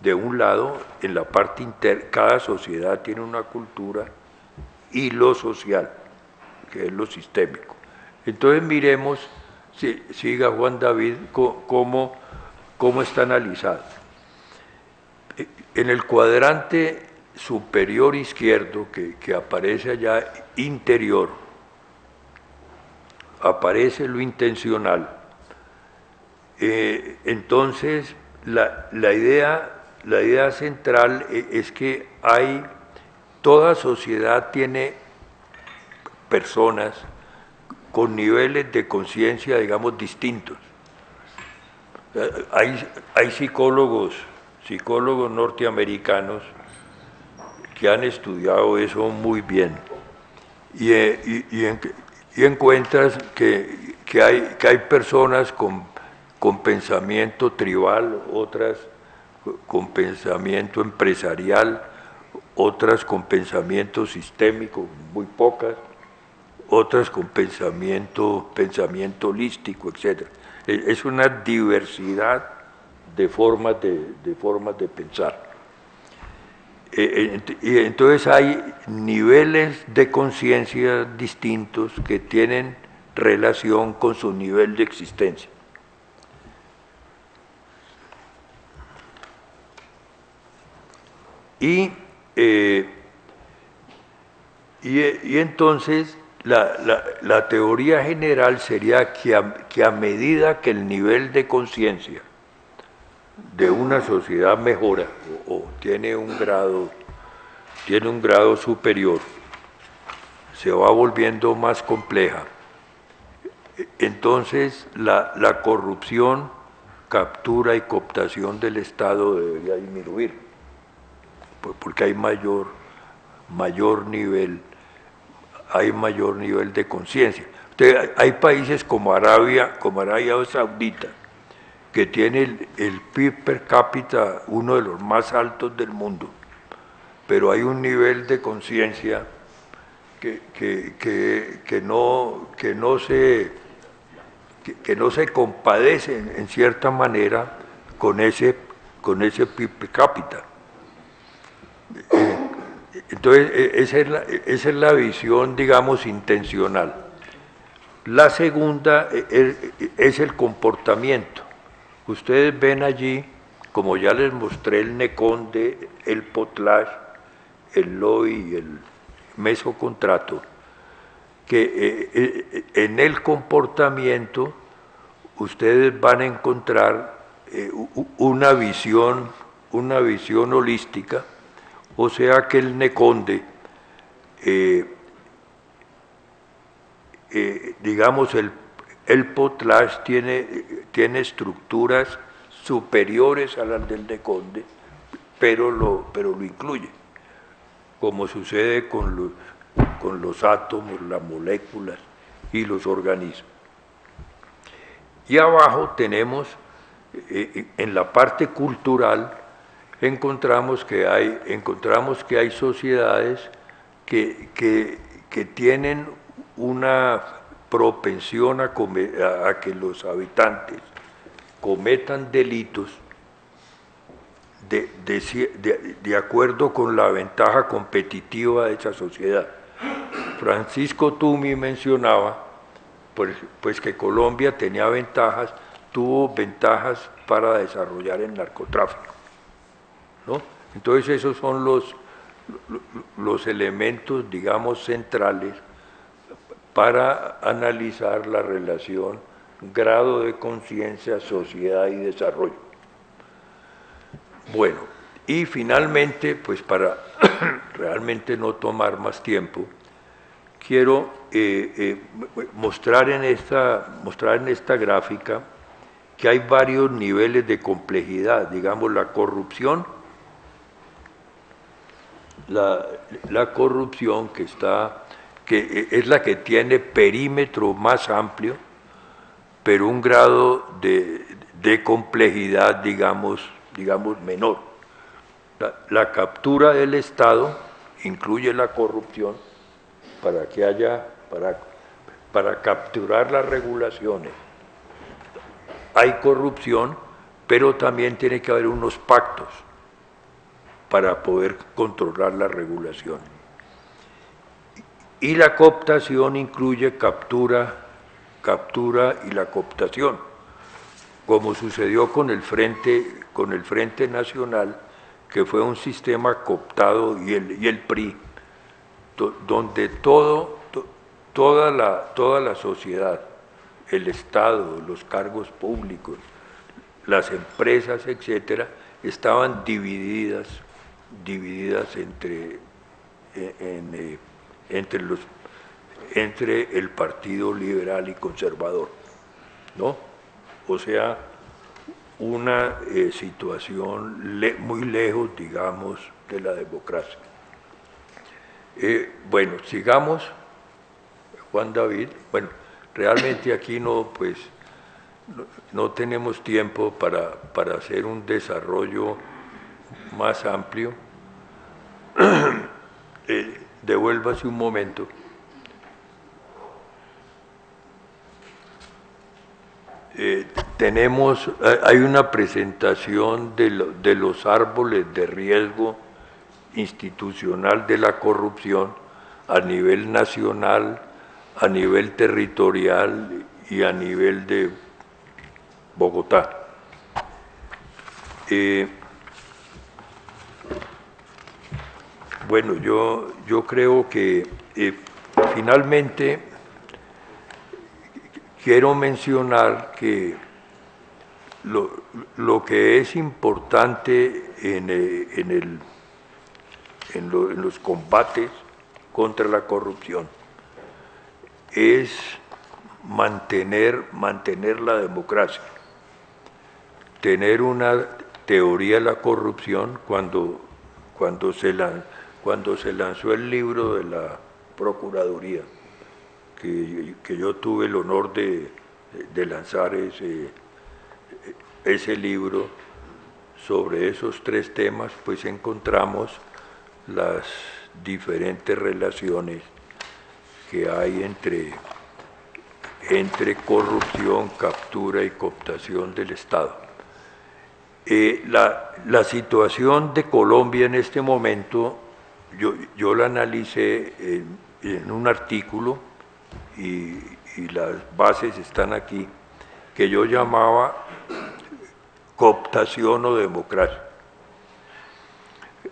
de un lado, en la parte interna, cada sociedad tiene una cultura, y lo social, que es lo sistémico. Entonces miremos, siga Juan David, cómo está analizado. En el cuadrante superior izquierdo, que aparece allá, interior, aparece lo intencional. Entonces, la idea central es que toda sociedad tiene personas con niveles de conciencia, digamos, distintos. Hay psicólogos norteamericanos que han estudiado eso muy bien, y encuentras que hay personas con pensamiento tribal, otras con pensamiento empresarial, otras con pensamiento sistémico, muy pocas, otras con pensamiento holístico, etc. Es una diversidad de formas de pensar. Y entonces hay niveles de conciencia distintos que tienen relación con su nivel de existencia. Y entonces la teoría general sería que a medida que el nivel de conciencia de una sociedad mejora o tiene un grado superior, se va volviendo más compleja. Entonces la corrupción, captura y cooptación del Estado debería disminuir, porque hay mayor nivel de conciencia. Hay países como Arabia Saudita, que tiene el PIB per cápita uno de los más altos del mundo, pero hay un nivel de conciencia que no se compadece en cierta manera con ese PIB per cápita. Entonces, esa es la visión, digamos, intencional. La segunda es el comportamiento. Ustedes ven allí, como ya les mostré, el Neconde, el Potlatch, el Loi y el mesocontrato, que en el comportamiento ustedes van a encontrar una visión holística, O sea que el Neconde, digamos, el Potlash tiene estructuras superiores a las del Neconde, pero lo incluye, como sucede con los átomos, las moléculas y los organismos. Y abajo tenemos, en la parte cultural, encontramos que hay sociedades que tienen una propensión a que los habitantes cometan delitos de acuerdo con la ventaja competitiva de esa sociedad. Francisco Tumi mencionaba pues que Colombia tenía ventajas, tuvo ventajas para desarrollar el narcotráfico, ¿no? Entonces esos son los elementos, digamos, centrales para analizar la relación grado de conciencia, sociedad y desarrollo. Bueno, y finalmente, pues para realmente no tomar más tiempo, quiero mostrar en esta gráfica que hay varios niveles de complejidad. Digamos, la corrupción, la corrupción que es la que tiene perímetro más amplio, pero un grado de complejidad, digamos menor. La captura del Estado incluye la corrupción para capturar las regulaciones. Hay corrupción, pero también tiene que haber unos pactos para poder controlar las regulaciones. Y la cooptación incluye captura y la cooptación, como sucedió con el Frente Nacional, que fue un sistema cooptado, y el PRI, donde toda la sociedad, el Estado, los cargos públicos, las empresas, etcétera, estaban divididas entre el Partido Liberal y Conservador, ¿no? O sea, una situación muy lejos, digamos, de la democracia. Bueno, sigamos, Juan David. Bueno, realmente aquí no tenemos tiempo para hacer un desarrollo más amplio. Devuélvase un momento. Hay una presentación de los árboles de riesgo institucional de la corrupción a nivel nacional, a nivel territorial y a nivel de Bogotá. Bueno, yo creo que finalmente quiero mencionar que lo que es importante en los combates contra la corrupción es mantener la democracia, tener una teoría de la corrupción. Cuando se lanzó el libro de la Procuraduría, que yo tuve el honor de lanzar ese libro sobre esos tres temas, pues encontramos las diferentes relaciones que hay entre corrupción, captura y cooptación del Estado. La situación de Colombia en este momento, yo la analicé en un artículo, y las bases están aquí, que yo llamaba cooptación o democracia.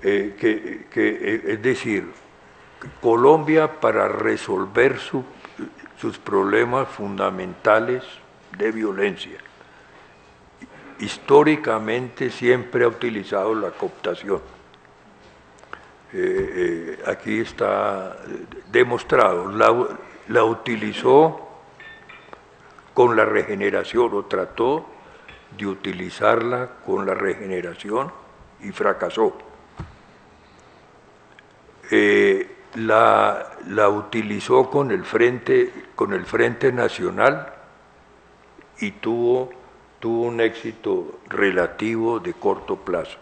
Es decir, Colombia, para resolver sus problemas fundamentales de violencia, históricamente siempre ha utilizado la cooptación. aquí está demostrado, la utilizó con la regeneración, o trató de utilizarla con la regeneración y fracasó. La utilizó con el Frente Nacional y tuvo un éxito relativo de corto plazo.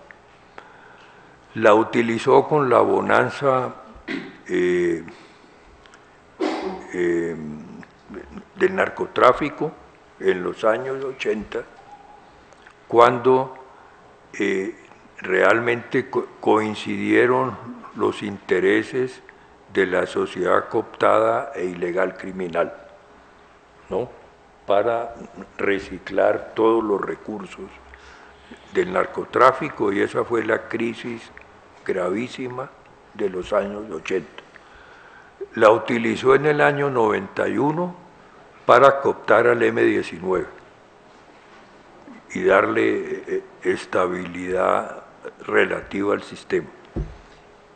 La utilizó con la bonanza del narcotráfico en los años 80, cuando realmente coincidieron los intereses de la sociedad cooptada e ilegal criminal, ¿no?, para reciclar todos los recursos del narcotráfico, y esa fue la crisis gravísima de los años 80. La utilizó en el año 91 para cooptar al M-19 y darle estabilidad relativa al sistema.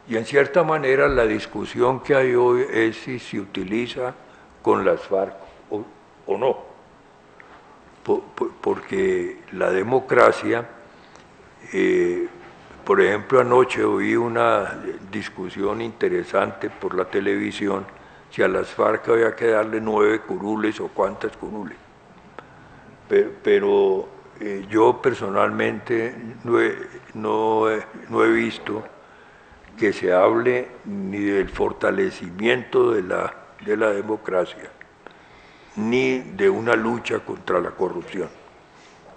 Y en cierta manera la discusión que hay hoy es si se utiliza con las FARC o no, porque la democracia, por ejemplo, anoche oí una discusión interesante por la televisión, si a las FARC había que darle 9 curules o cuántas curules. Pero yo personalmente no he visto que se hable ni del fortalecimiento de la democracia, ni de una lucha contra la corrupción,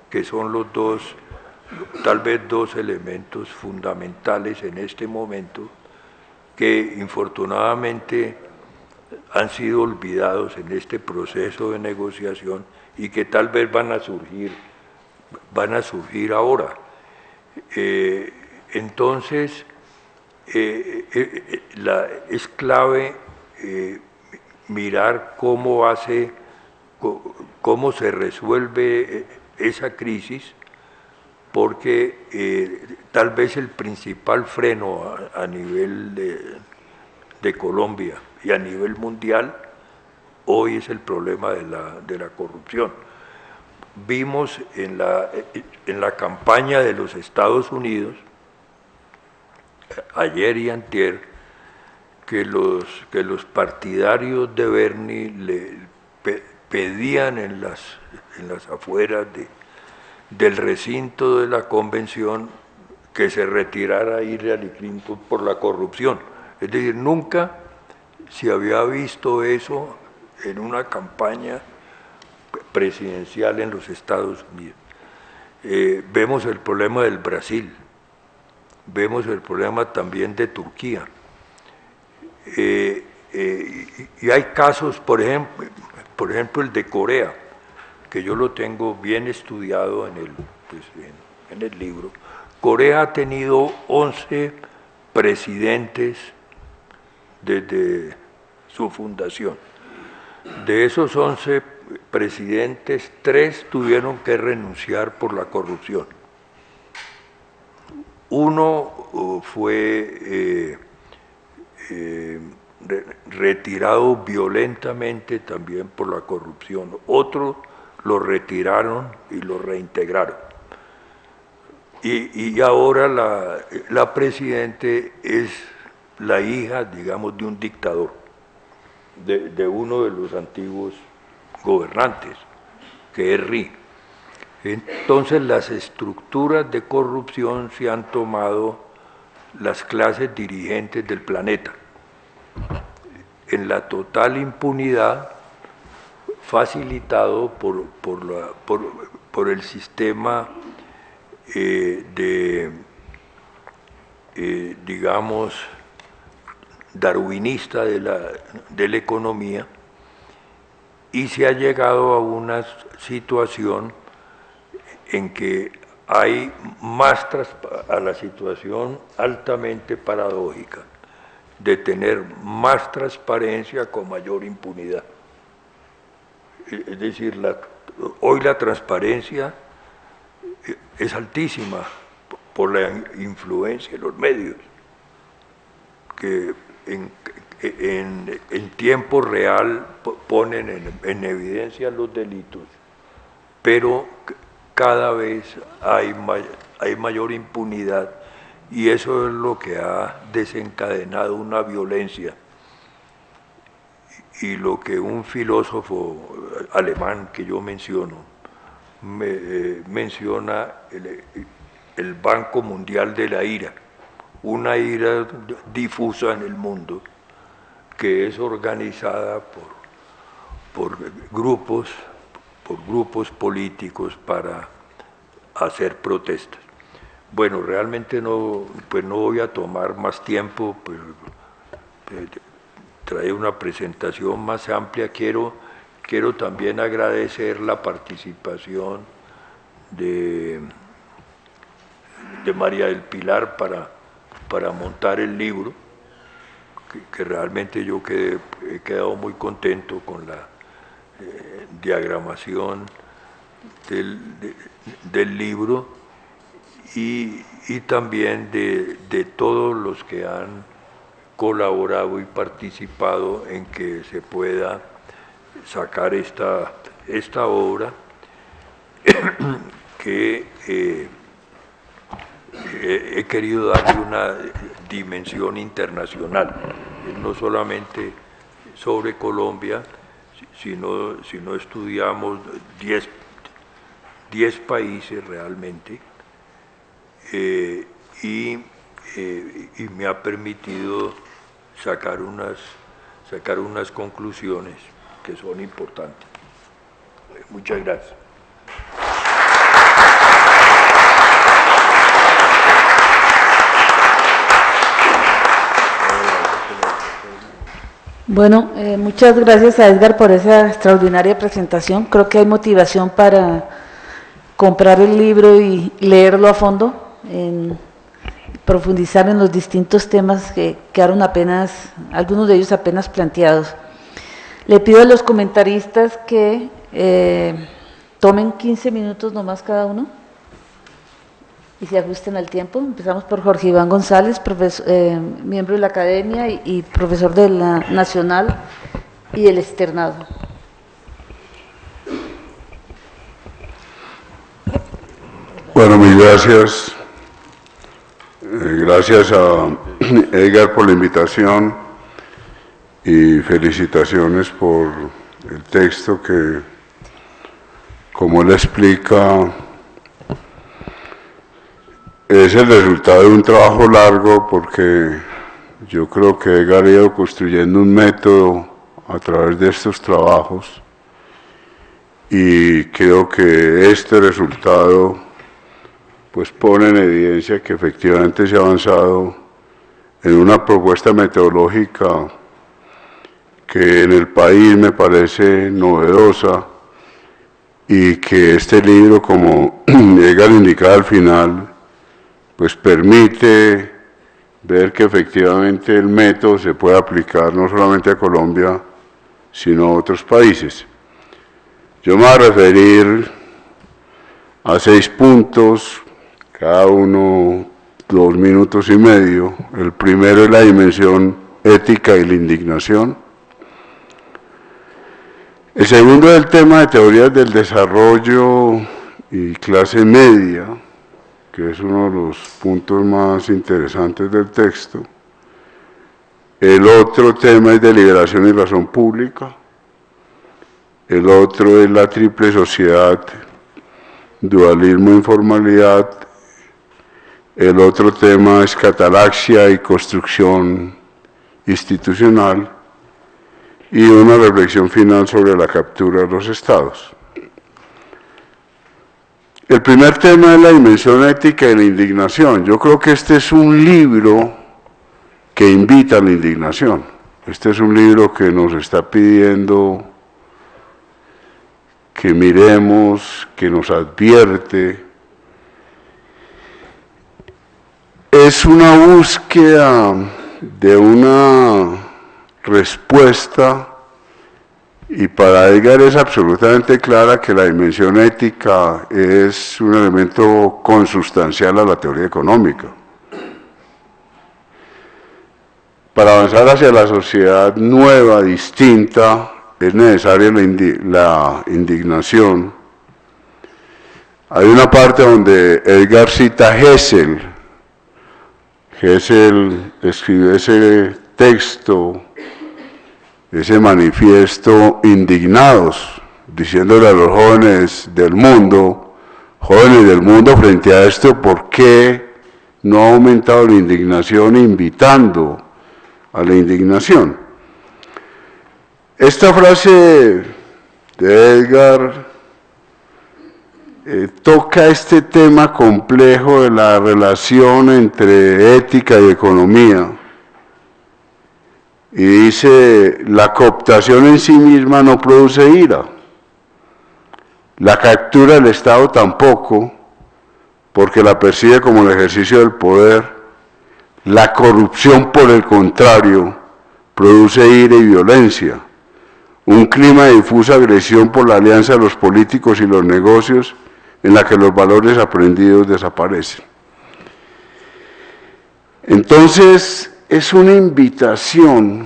que son los dos, tal vez dos elementos fundamentales en este momento que infortunadamente han sido olvidados en este proceso de negociación y que tal vez van a surgir ahora. Entonces, es clave mirar cómo se resuelve esa crisis, porque tal vez el principal freno a nivel de Colombia y a nivel mundial hoy es el problema de la corrupción. Vimos en la campaña de los Estados Unidos, ayer y antier, que los partidarios de Bernie le pedían en las afueras del recinto de la convención que se retirara Hillary Clinton por la corrupción. Es decir, nunca se había visto eso en una campaña presidencial en los Estados Unidos. Vemos el problema del Brasil, vemos el problema también de Turquía. Y hay casos, por ejemplo el de Corea, que yo lo tengo bien estudiado en el libro. Corea ha tenido 11 presidentes desde su fundación. De esos 11 presidentes, 3 tuvieron que renunciar por la corrupción. Uno fue retirado violentamente también por la corrupción. Otros lo retiraron y lo reintegraron. Y ahora la presidente es la hija, digamos, de un dictador, de uno de los antiguos gobernantes, que es Ri. Entonces las estructuras de corrupción se han tomado las clases dirigentes del planeta, en la total impunidad, facilitado por el sistema digamos, darwinista de la economía, y se ha llegado a una situación en que hay a la situación altamente paradójica de tener más transparencia con mayor impunidad. Es decir, hoy la transparencia es altísima por la influencia de los medios, que en tiempo real ponen en evidencia los delitos, pero cada vez hay mayor impunidad, y eso es lo que ha desencadenado una violencia. Y lo que un filósofo alemán que yo menciono menciona el Banco Mundial de la Ira, una ira difusa en el mundo que es organizada por grupos políticos para hacer protestas. Bueno, realmente no voy a tomar más tiempo, pues, trae una presentación más amplia. Quiero también agradecer la participación de María del Pilar para montar el libro, que realmente yo he quedado muy contento con la diagramación del libro, y también de todos los que han colaborado y participado en que se pueda sacar esta obra que he querido darle una dimensión internacional, no solamente sobre Colombia, sino estudiamos 10 países realmente, y me ha permitido sacar unas conclusiones que son importantes. Muchas gracias. Bueno, muchas gracias a Edgar por esa extraordinaria presentación. Creo que hay motivación para comprar el libro y leerlo a fondo, profundizar en los distintos temas que quedaron algunos de ellos apenas planteados. Le pido a los comentaristas que tomen 15 minutos nomás cada uno y se ajusten al tiempo. Empezamos por Jorge Iván González, miembro de la Academia y profesor de la Nacional y del Externado. Bueno, mil gracias. Gracias a Edgar por la invitación y felicitaciones por el texto que, como él explica, es el resultado de un trabajo largo, porque yo creo que Edgar ha ido construyendo un método a través de estos trabajos, y creo que este resultado pues pone en evidencia que efectivamente se ha avanzado en una propuesta metodológica que en el país me parece novedosa, y que este libro, como Edgar indicaba al final, pues permite ver que efectivamente el método se puede aplicar no solamente a Colombia, sino a otros países. Yo me voy a referir a 6 puntos, cada uno 2 minutos y medio. El primero es la dimensión ética y la indignación. El segundo es el tema de teorías del desarrollo y clase media, que es uno de los puntos más interesantes del texto. El otro tema es deliberación y razón pública. El otro es la triple sociedad, dualismo e informalidad. El otro tema es catalaxia y construcción institucional. Y una reflexión final sobre la captura de los estados. El primer tema es la dimensión ética y la indignación. Yo creo que este es un libro que invita a la indignación. Este es un libro que nos está pidiendo que miremos, que nos advierte. Es una búsqueda de una respuesta, y para Edgar es absolutamente clara que la dimensión ética es un elemento consustancial a la teoría económica. para avanzar hacia la sociedad nueva, distinta, es necesaria la indignación. Hay una parte donde Edgar cita a Hessel. Hessel escribió ese texto, ese manifiesto, Indignados, diciéndole a los jóvenes del mundo, frente a esto, ¿por qué no ha aumentado la indignación, invitando a la indignación? Esta frase de Edgar toca este tema complejo de la relación entre ética y economía. Y dice, la cooptación en sí misma no produce ira. La captura del Estado tampoco, porque la percibe como el ejercicio del poder. La corrupción, por el contrario, produce ira y violencia. Un clima de difusa agresión por la alianza de los políticos y los negocios, en la que los valores aprendidos desaparecen. Entonces, es una invitación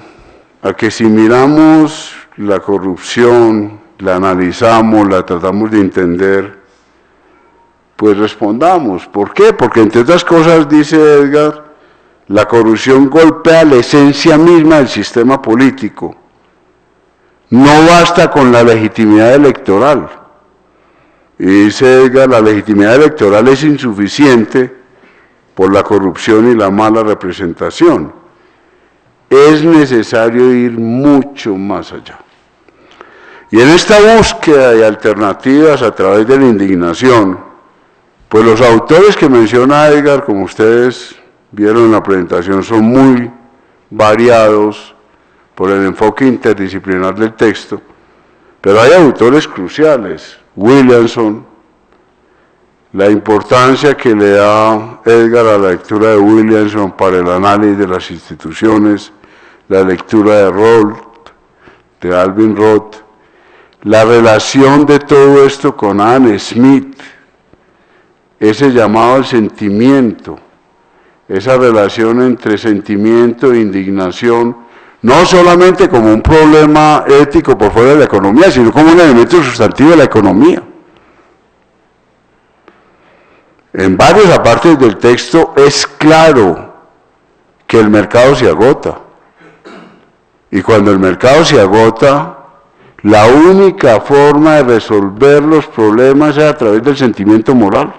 a que si miramos la corrupción, la analizamos, la tratamos de entender, pues respondamos. ¿Por qué? Porque entre otras cosas, dice Edgar, la corrupción golpea la esencia misma del sistema político. No basta con la legitimidad electoral. Y dice Edgar, la legitimidad electoral es insuficiente por la corrupción y la mala representación. Es necesario ir mucho más allá. Y en esta búsqueda de alternativas a través de la indignación, pues los autores que menciona Edgar, como ustedes vieron en la presentación, son muy variados por el enfoque interdisciplinar del texto, pero hay autores cruciales. Williamson, la importancia que le da Edgar a la lectura de Williamson para el análisis de las instituciones, la lectura de Roth, de Alvin Roth, la relación de todo esto con Adam Smith, ese llamado al sentimiento, esa relación entre sentimiento e indignación, no solamente como un problema ético por fuera de la economía, sino como un elemento sustantivo de la economía. En varias partes del texto es claro que el mercado se agota. Y cuando el mercado se agota, la única forma de resolver los problemas es a través del sentimiento moral.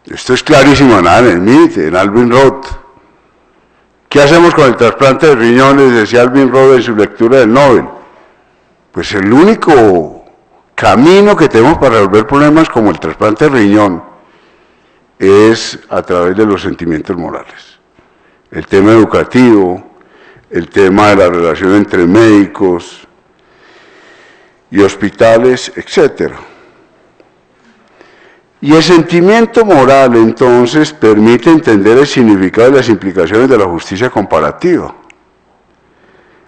Esto es clarísimo en Adam Smith, en Alvin Roth. ¿Qué hacemos con el trasplante de riñones? Decía Alvin Roth en su lectura del Nobel. Pues el único camino que tenemos para resolver problemas como el trasplante de riñón es a través de los sentimientos morales. El tema educativo, el tema de la relación entre médicos y hospitales, etc. Y el sentimiento moral, entonces, permite entender el significado y las implicaciones de la justicia comparativa.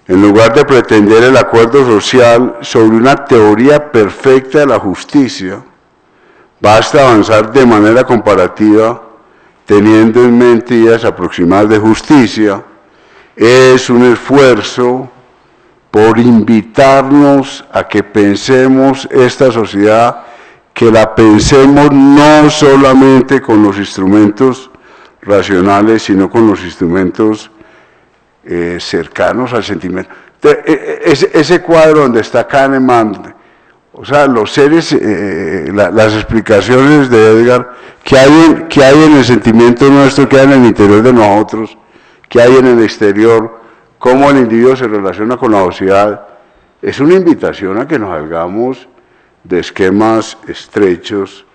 En lugar de pretender el acuerdo social sobre una teoría perfecta de la justicia, basta avanzar de manera comparativa, teniendo en mente ideas aproximadas de justicia. Es un esfuerzo por invitarnos a que pensemos esta sociedad, que la pensemos no solamente con los instrumentos racionales, sino con los instrumentos cercanos al sentimiento. Ese cuadro donde está Kahneman, o sea, los seres, las explicaciones de Edgar, que hay en el sentimiento nuestro, que hay en el interior de nosotros, que hay en el exterior, cómo el individuo se relaciona con la sociedad, es una invitación a que nos salgamos de esquemas estrechos.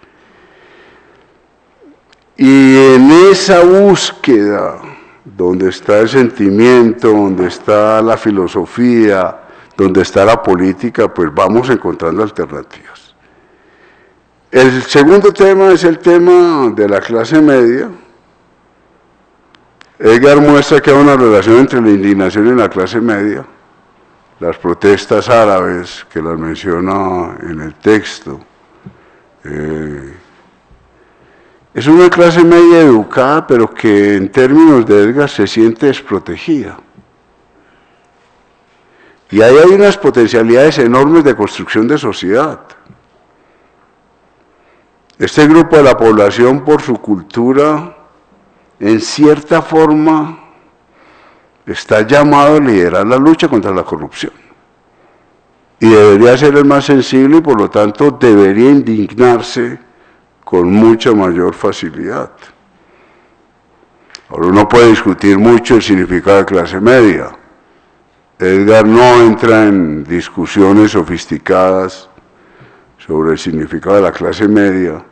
Y en esa búsqueda, donde está el sentimiento, donde está la filosofía, donde está la política, pues vamos encontrando alternativas. El segundo tema es el tema de la clase media. Edgar muestra que hay una relación entre la indignación y la clase media. Las protestas árabes, que las menciona en el texto, es una clase media educada, pero que en términos de Edgar se siente desprotegida. Y ahí hay unas potencialidades enormes de construcción de sociedad. Este grupo de la población, por su cultura, en cierta forma, está llamado a liderar la lucha contra la corrupción. Y debería ser el más sensible y, por lo tanto, debería indignarse con mucha mayor facilidad. Ahora uno puede discutir mucho el significado de clase media. Edgar no entra en discusiones sofisticadas sobre el significado de la clase media.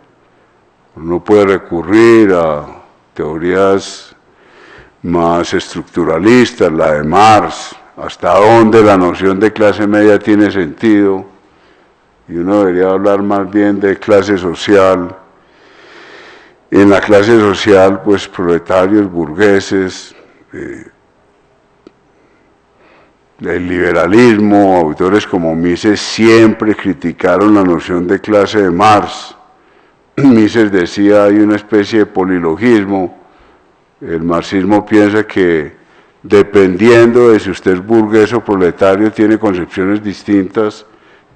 Uno puede recurrir a teorías más estructuralistas, la de Marx, hasta dónde la noción de clase media tiene sentido, y uno debería hablar más bien de clase social. En la clase social, pues proletarios, burgueses, el liberalismo, autores como Mises siempre criticaron la noción de clase de Marx. Mises decía, hay una especie de polilogismo. El marxismo piensa que dependiendo de si usted es burgués o proletario, tiene concepciones distintas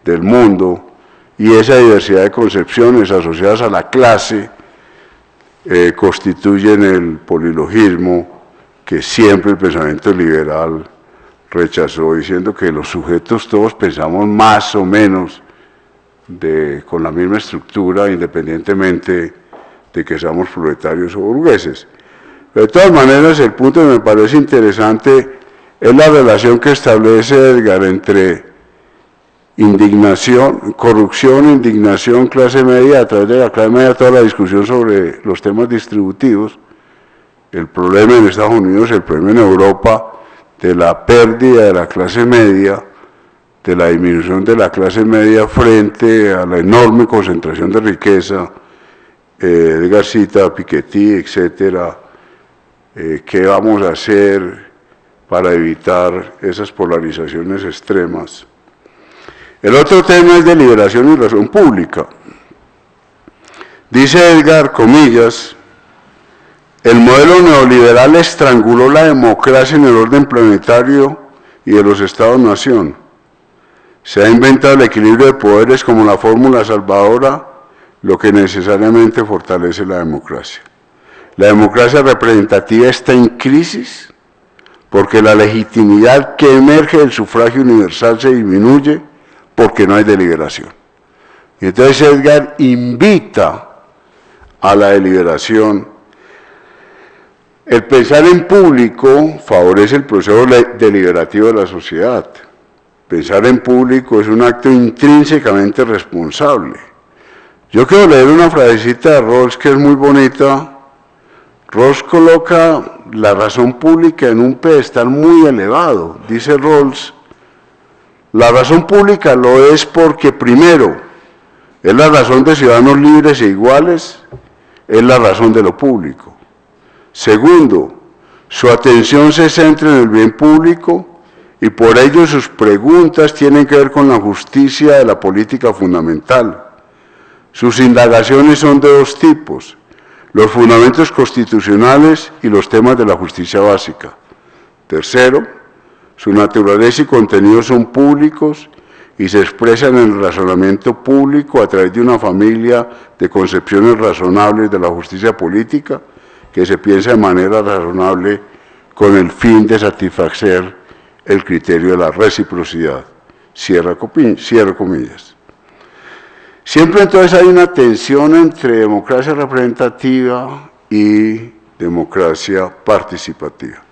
del mundo, y esa diversidad de concepciones asociadas a la clase constituyen el polilogismo que siempre el pensamiento liberal rechazó, diciendo que los sujetos todos pensamos más o menos con la misma estructura, independientemente de que seamos proletarios o burgueses. Pero de todas maneras, el punto que me parece interesante es la relación que establece Edgar entre indignación, corrupción, indignación, clase media, a través de la clase media toda la discusión sobre los temas distributivos, el problema en Estados Unidos, el problema en Europa, de la pérdida de la clase media, de la disminución de la clase media frente a la enorme concentración de riqueza, Edgar cita a Piketty, etcétera. ¿Qué vamos a hacer para evitar esas polarizaciones extremas? El otro tema es de liberación y razón pública. Dice Edgar, comillas, el modelo neoliberal estranguló la democracia en el orden planetario y de los Estados-nación. Se ha inventado el equilibrio de poderes como la fórmula salvadora, lo que necesariamente fortalece la democracia. La democracia representativa está en crisis porque la legitimidad que emerge del sufragio universal se disminuye porque no hay deliberación. Y entonces Edgar invita a la deliberación. El pensar en público favorece el proceso deliberativo de la sociedad. Pensar en público es un acto intrínsecamente responsable. Yo quiero leer una frasecita de Rawls que es muy bonita. Rawls coloca la razón pública en un pedestal muy elevado. Dice Rawls, la razón pública lo es porque, primero, es la razón de ciudadanos libres e iguales, es la razón de lo público. Segundo, su atención se centra en el bien público y por ello sus preguntas tienen que ver con la justicia de la política fundamental. Sus indagaciones son de dos tipos, los fundamentos constitucionales y los temas de la justicia básica. Tercero, su naturaleza y contenido son públicos y se expresan en el razonamiento público a través de una familia de concepciones razonables de la justicia política que se piensa de manera razonable con el fin de satisfacer el criterio de la reciprocidad. Cierro comillas. Siempre entonces hay una tensión entre democracia representativa y democracia participativa.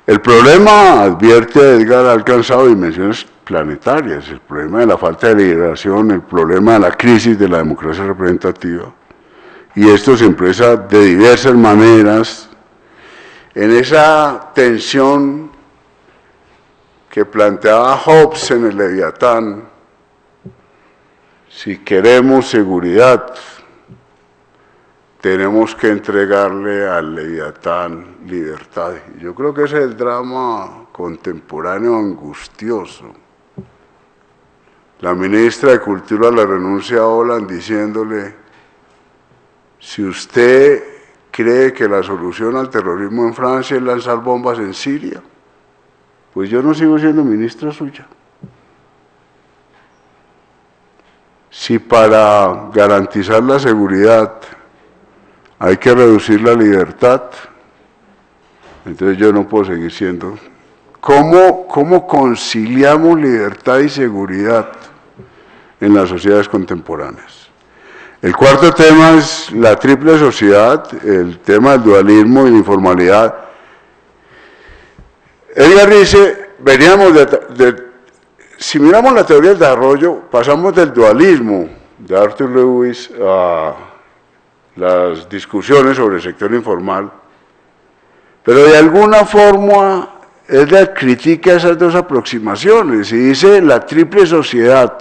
El problema, advierte Edgar, ha alcanzado dimensiones planetarias, el problema de la falta de liberación, el problema de la crisis de la democracia representativa, y esto se expresa de diversas maneras en esa tensión que planteaba Hobbes en el Leviatán. Si queremos seguridad, tenemos que entregarle al Leviatán libertad. Yo creo que ese es el drama contemporáneo angustioso. la ministra de Cultura le renuncia a Hollande diciéndole: si usted cree que la solución al terrorismo en Francia es lanzar bombas en Siria, pues yo no sigo siendo ministra suya. Si para garantizar la seguridad hay que reducir la libertad, entonces yo no puedo seguir siendo. ¿Cómo conciliamos libertad y seguridad en las sociedades contemporáneas? El cuarto tema es la triple sociedad, el tema del dualismo y la informalidad. Edgar dice, si miramos la teoría del desarrollo, pasamos del dualismo de Arthur Lewis a las discusiones sobre el sector informal, pero de alguna forma Edgar critica esas dos aproximaciones y dice la triple sociedad.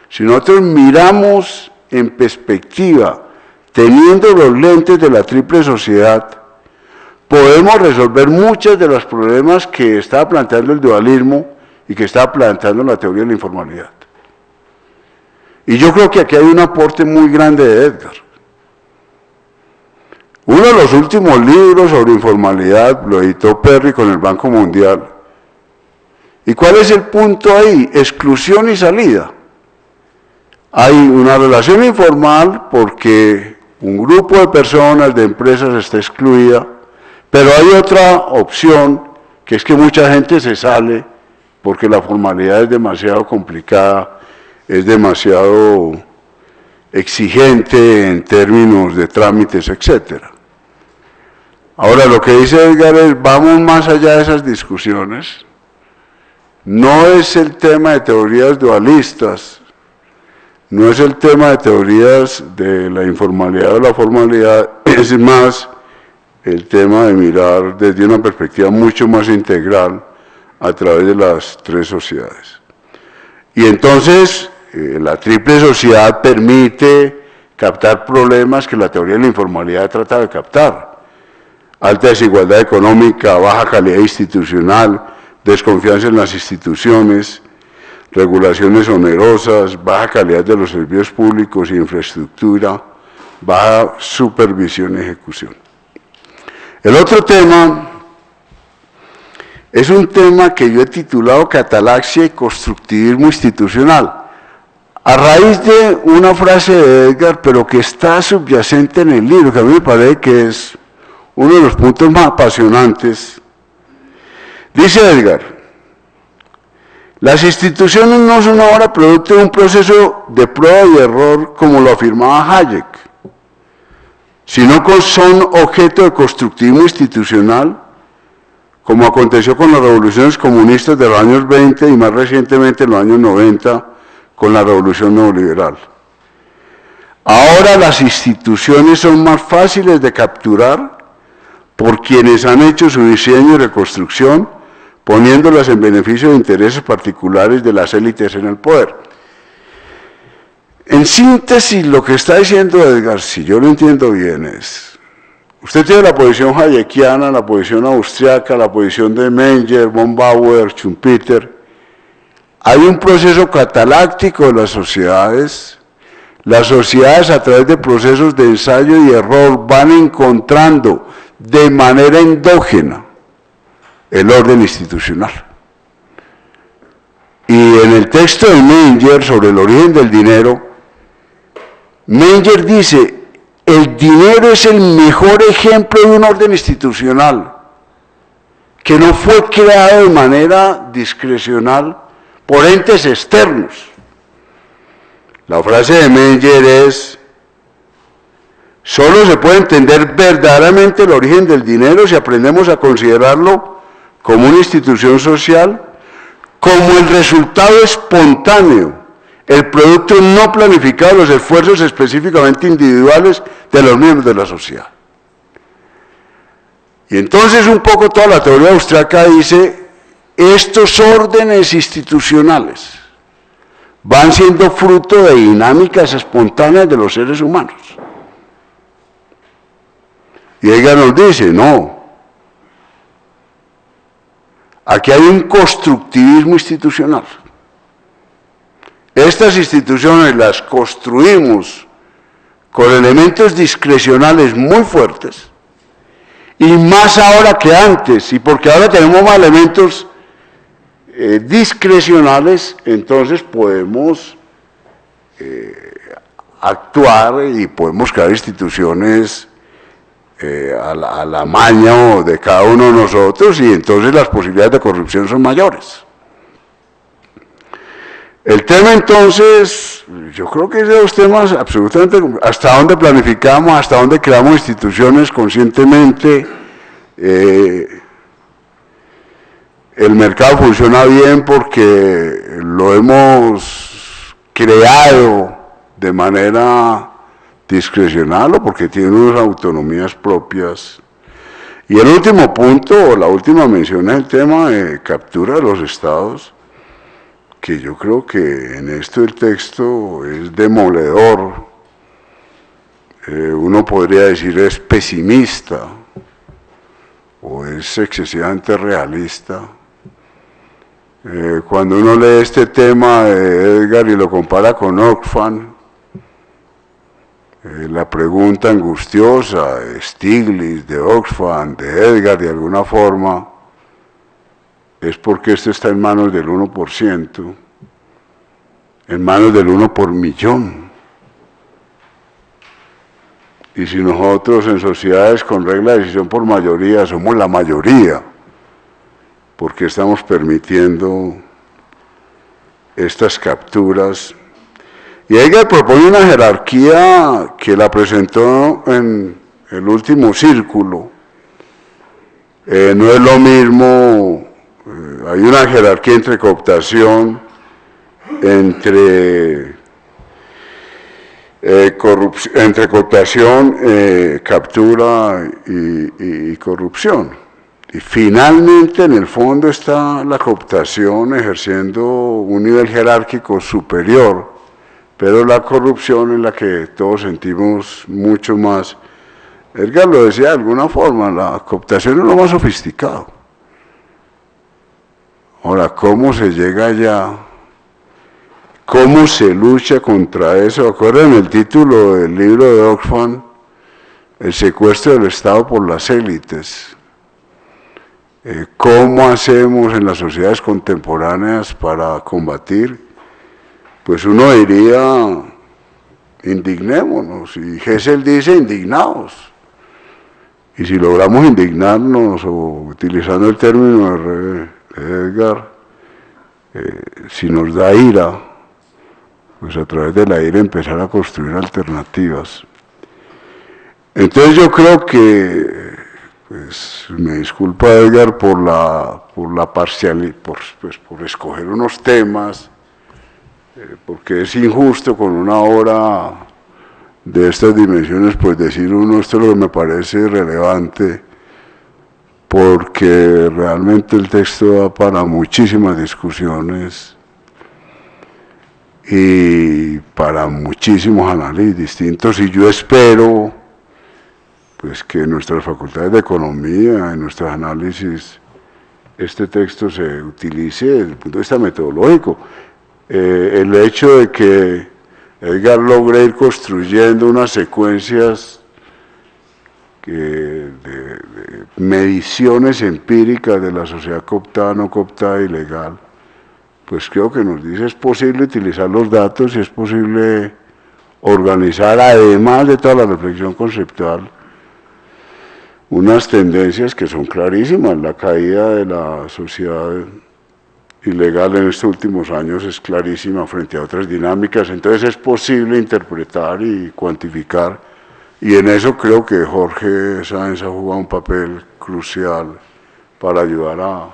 Si nosotros miramos en perspectiva, teniendo los lentes de la triple sociedad, podemos resolver muchos de los problemas que estaba planteando el dualismo y que estaba planteando la teoría de la informalidad. Y yo creo que aquí hay un aporte muy grande de Edgar. Uno de los últimos libros sobre informalidad lo editó Perry con el Banco Mundial. ¿Y cuál es el punto ahí? Exclusión y salida. Hay una relación informal porque un grupo de personas, de empresas está excluida, pero hay otra opción, que es que mucha gente se sale porque la formalidad es demasiado complicada, es demasiado exigente en términos de trámites, etc. Ahora, lo que dice Edgar es, vamos más allá de esas discusiones. No es el tema de teorías dualistas, no es el tema de teorías de la informalidad o la formalidad, es más el tema de mirar desde una perspectiva mucho más integral a través de las tres sociedades. Y entonces, la triple sociedad permite captar problemas que la teoría de la informalidad trata de captar. Alta desigualdad económica, baja calidad institucional, desconfianza en las instituciones, regulaciones onerosas, baja calidad de los servicios públicos y infraestructura, baja supervisión y ejecución. El otro tema es un tema que yo he titulado Catalaxia y constructivismo institucional, a raíz de una frase de Edgar, pero que está subyacente en el libro, que a mí me parece que es uno de los puntos más apasionantes. Dice Edgar, las instituciones no son ahora producto de un proceso de prueba y error como lo afirmaba Hayek, sino que son objeto de constructivismo institucional, como aconteció con las revoluciones comunistas de los años 20 y más recientemente en los años 90 con la revolución neoliberal. Ahora las instituciones son más fáciles de capturar por quienes han hecho su diseño y reconstrucción, poniéndolas en beneficio de intereses particulares de las élites en el poder. En síntesis, lo que está diciendo Edgar, si yo lo entiendo bien, es, usted tiene la posición hayekiana, la posición austriaca, la posición de Menger, von Bauer, Schumpeter. Hay un proceso cataláctico de las sociedades a través de procesos de ensayo y error van encontrando de manera endógena el orden institucional. Y en el texto de Menger sobre el origen del dinero, Menger dice, el dinero es el mejor ejemplo de un orden institucional que no fue creado de manera discrecional por entes externos. La frase de Menger es, solo se puede entender verdaderamente el origen del dinero si aprendemos a considerarlo como una institución social, como el resultado espontáneo, el producto no planificado de los esfuerzos específicamente individuales de los miembros de la sociedad. Y entonces un poco toda la teoría austriaca dice, estos órdenes institucionales van siendo fruto de dinámicas espontáneas de los seres humanos. Y ella nos dice, no, aquí hay un constructivismo institucional. estas instituciones las construimos con elementos discrecionales muy fuertes, y más ahora que antes, y porque ahora tenemos más elementos discrecionales, entonces podemos actuar y podemos crear instituciones a la maña de cada uno de nosotros, y entonces las posibilidades de corrupción son mayores. El tema entonces, yo creo que es de los temas absolutamente, hasta dónde planificamos, hasta dónde creamos instituciones conscientemente. El mercado funciona bien porque lo hemos creado de manera discrecional o porque tiene unas autonomías propias. Y el último punto, o la última mención, es el tema de captura de los estados, que yo creo que en esto el texto es demoledor. Uno podría decir es pesimista o es excesivamente realista. Cuando uno lee este tema de Edgar y lo compara con Oxfam, la pregunta angustiosa de Stiglitz, de Oxfam, de Edgar, de alguna forma, es porque esto está en manos del 1%, en manos del 1 por millón. Y si nosotros en sociedades con regla de decisión por mayoría somos la mayoría, ¿por qué estamos permitiendo estas capturas? Y Edgar propone una jerarquía que la presentó en el último círculo. No es lo mismo, hay una jerarquía entre cooptación, entre cooptación, captura y corrupción. Y finalmente, en el fondo, está la cooptación ejerciendo un nivel jerárquico superior, pero la corrupción es la que todos sentimos mucho más. Edgar lo decía de alguna forma, la cooptación es lo más sofisticado. Ahora, ¿cómo se llega allá? ¿Cómo se lucha contra eso? ¿Acuerdan el título del libro de Oxfam? El secuestro del Estado por las élites. ¿Cómo hacemos en las sociedades contemporáneas para combatir? Pues uno diría, indignémonos, y Hessel dice indignados. Y si logramos indignarnos, o utilizando el término de Edgar, si nos da ira, pues a través de la ira empezar a construir alternativas. Entonces yo creo que, pues me disculpa Edgar por la parcialidad, por escoger unos temas, porque es injusto con una obra de estas dimensiones, pues decir uno, esto es lo que me parece relevante, porque realmente el texto da para muchísimas discusiones y para muchísimos análisis distintos, y yo espero pues que en nuestras facultades de economía, en nuestros análisis, este texto se utilice desde el punto de vista metodológico. El hecho de que Edgar logre ir construyendo unas secuencias de mediciones empíricas de la sociedad cooptada, no cooptada y legal, pues creo que nos dice es posible utilizar los datos y es posible organizar, además de toda la reflexión conceptual, unas tendencias que son clarísimas. La caída de la sociedad ilegal en estos últimos años es clarísima frente a otras dinámicas, entonces es posible interpretar y cuantificar, y en eso creo que Jorge Sáenz ha jugado un papel crucial para ayudar a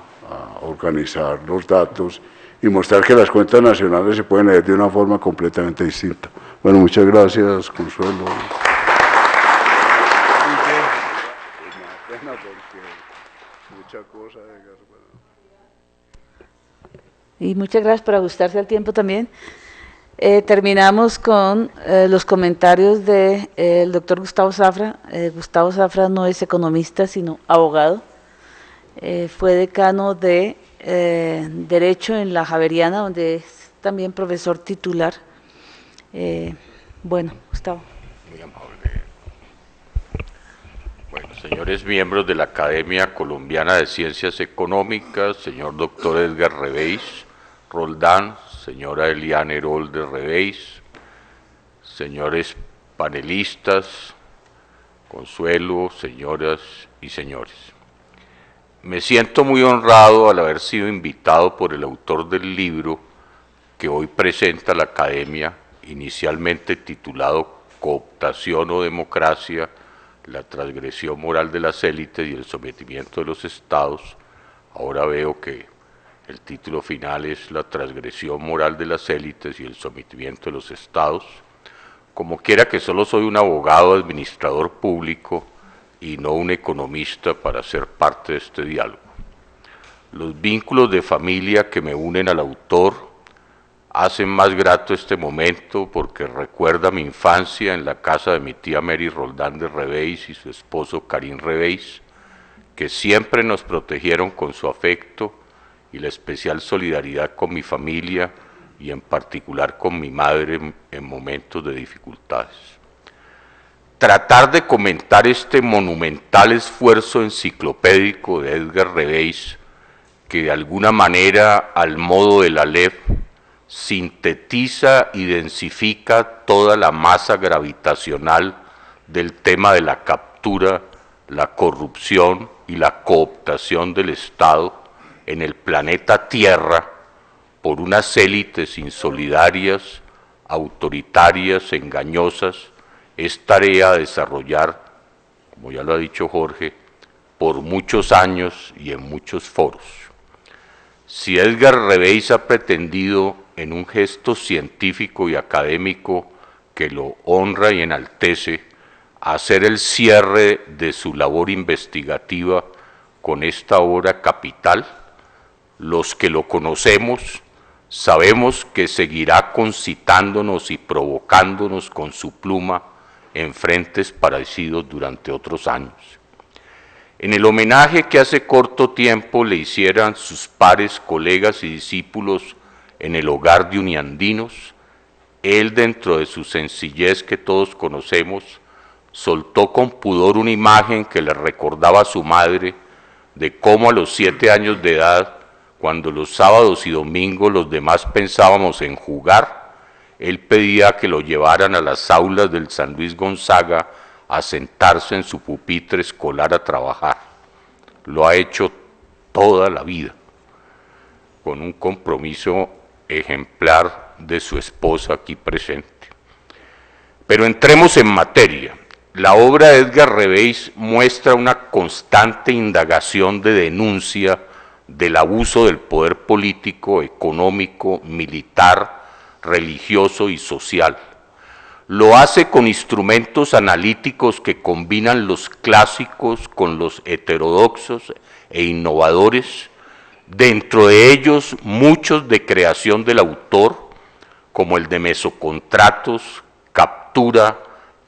organizar los datos y mostrar que las cuentas nacionales se pueden leer de una forma completamente distinta. Bueno, muchas gracias, Consuelo. Y muchas gracias por ajustarse al tiempo también. Terminamos con los comentarios del doctor Gustavo Zafra. Gustavo Zafra no es economista, sino abogado. Fue decano de Derecho en la Javeriana, donde también profesor titular. Bueno, Gustavo. Muy amable. Bueno, señores miembros de la Academia Colombiana de Ciencias Económicas, señor doctor Edgar Reveis Roldán, señora Eliane Herol de Reveis, señores panelistas, Consuelo, señoras y señores. Me siento muy honrado al haber sido invitado por el autor del libro que hoy presenta la Academia, inicialmente titulado Cooptación o Democracia, la transgresión moral de las élites y el sometimiento de los estados. Ahora veo que el título final es La transgresión moral de las élites y el sometimiento de los estados. Como quiera, que solo soy un abogado administrador público y no un economista para ser parte de este diálogo. Los vínculos de familia que me unen al autor hacen más grato este momento porque recuerda mi infancia en la casa de mi tía Mary Roldán de Reveis y su esposo Karim Reveis, que siempre nos protegieron con su afecto y la especial solidaridad con mi familia y en particular con mi madre en momentos de dificultades. Tratar de comentar este monumental esfuerzo enciclopédico de Edgar Reveis, que de alguna manera, al modo del Aleph, sintetiza y densifica toda la masa gravitacional del tema de la captura, la corrupción y la cooptación del Estado en el planeta Tierra por unas élites insolidarias, autoritarias, engañosas, es tarea a desarrollar, como ya lo ha dicho Jorge, por muchos años y en muchos foros. Si Edgar Reveis ha pretendido, en un gesto científico y académico que lo honra y enaltece, hacer el cierre de su labor investigativa con esta obra capital, los que lo conocemos sabemos que seguirá concitándonos y provocándonos con su pluma en frentes parecidos durante otros años. En el homenaje que hace corto tiempo le hicieran sus pares, colegas y discípulos en el hogar de Uniandinos, él, dentro de su sencillez que todos conocemos, soltó con pudor una imagen que le recordaba a su madre de cómo a los 7 años de edad, cuando los sábados y domingos los demás pensábamos en jugar, él pedía que lo llevaran a las aulas del San Luis Gonzaga a sentarse en su pupitre escolar a trabajar. Lo ha hecho toda la vida, con un compromiso ejemplar de su esposa aquí presente. Pero entremos en materia. La obra de Edgar Reveis muestra una constante indagación de denuncia del abuso del poder político, económico, militar, religioso y social. Lo hace con instrumentos analíticos que combinan los clásicos con los heterodoxos e innovadores, dentro de ellos muchos de creación del autor, como el de mesocontratos, captura,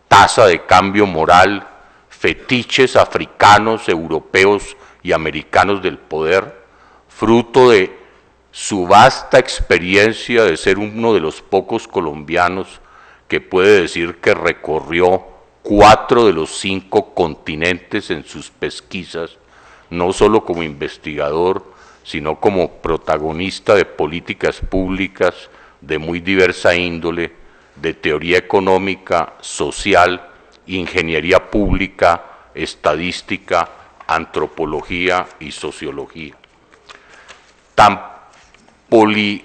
tasa de cambio moral, fetiches africanos, europeos y americanos del poder, fruto de su vasta experiencia de ser uno de los pocos colombianos que puede decir que recorrió 4 de los 5 continentes en sus pesquisas, no solo como investigador, sino como protagonista de políticas públicas de muy diversa índole, de teoría económica, social, ingeniería pública, estadística, antropología y sociología. Tan polimorfa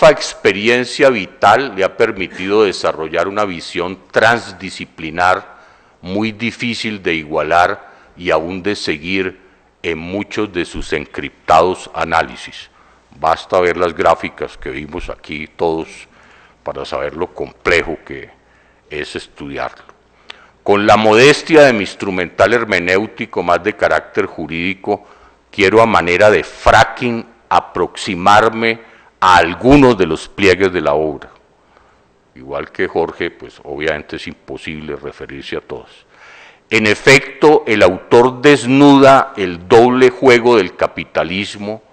experiencia vital le ha permitido desarrollar una visión transdisciplinar muy difícil de igualar y aún de seguir en muchos de sus encriptados análisis. Basta ver las gráficas que vimos aquí todos para saber lo complejo que es estudiarlo. Con la modestia de mi instrumental hermenéutico más de carácter jurídico, quiero a manera de fracking aproximarme a algunos de los pliegues de la obra. Igual que Jorge, pues obviamente es imposible referirse a todos. En efecto, el autor desnuda el doble juego del capitalismo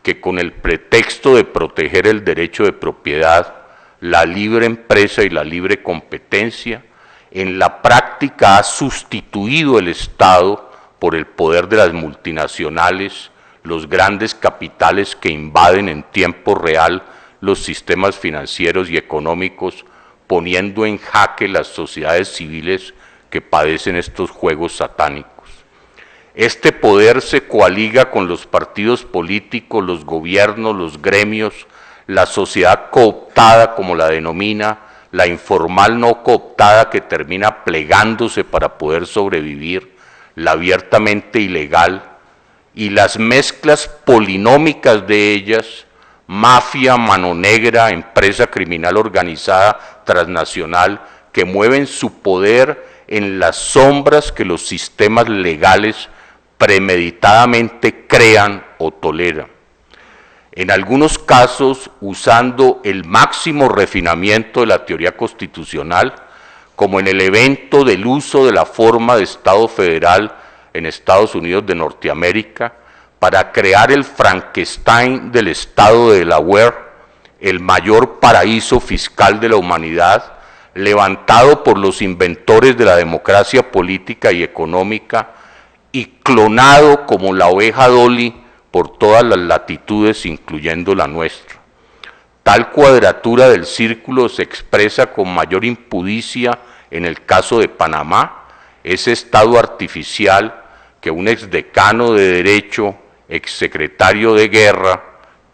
que con el pretexto de proteger el derecho de propiedad, la libre empresa y la libre competencia, en la práctica ha sustituido el Estado por el poder de las multinacionales, los grandes capitales que invaden en tiempo real los sistemas financieros y económicos, poniendo en jaque las sociedades civiles que padecen estos juegos satánicos. Este poder se coaliga con los partidos políticos, los gobiernos, los gremios, la sociedad cooptada, como la denomina, la informal no cooptada que termina plegándose para poder sobrevivir, la abiertamente ilegal, y las mezclas polinómicas de ellas, mafia, mano negra, empresa criminal organizada, transnacional, que mueven su poder en las sombras que los sistemas legales premeditadamente crean o toleran. En algunos casos, usando el máximo refinamiento de la teoría constitucional, como en el evento del uso de la forma de Estado federal en Estados Unidos de Norteamérica, para crear el Frankenstein del Estado de Delaware, el mayor paraíso fiscal de la humanidad, levantado por los inventores de la democracia política y económica, y clonado como la oveja Dolly por todas las latitudes, incluyendo la nuestra. Tal cuadratura del círculo se expresa con mayor impudicia en el caso de Panamá, ese Estado artificial que un exdecano de Derecho, exsecretario de Guerra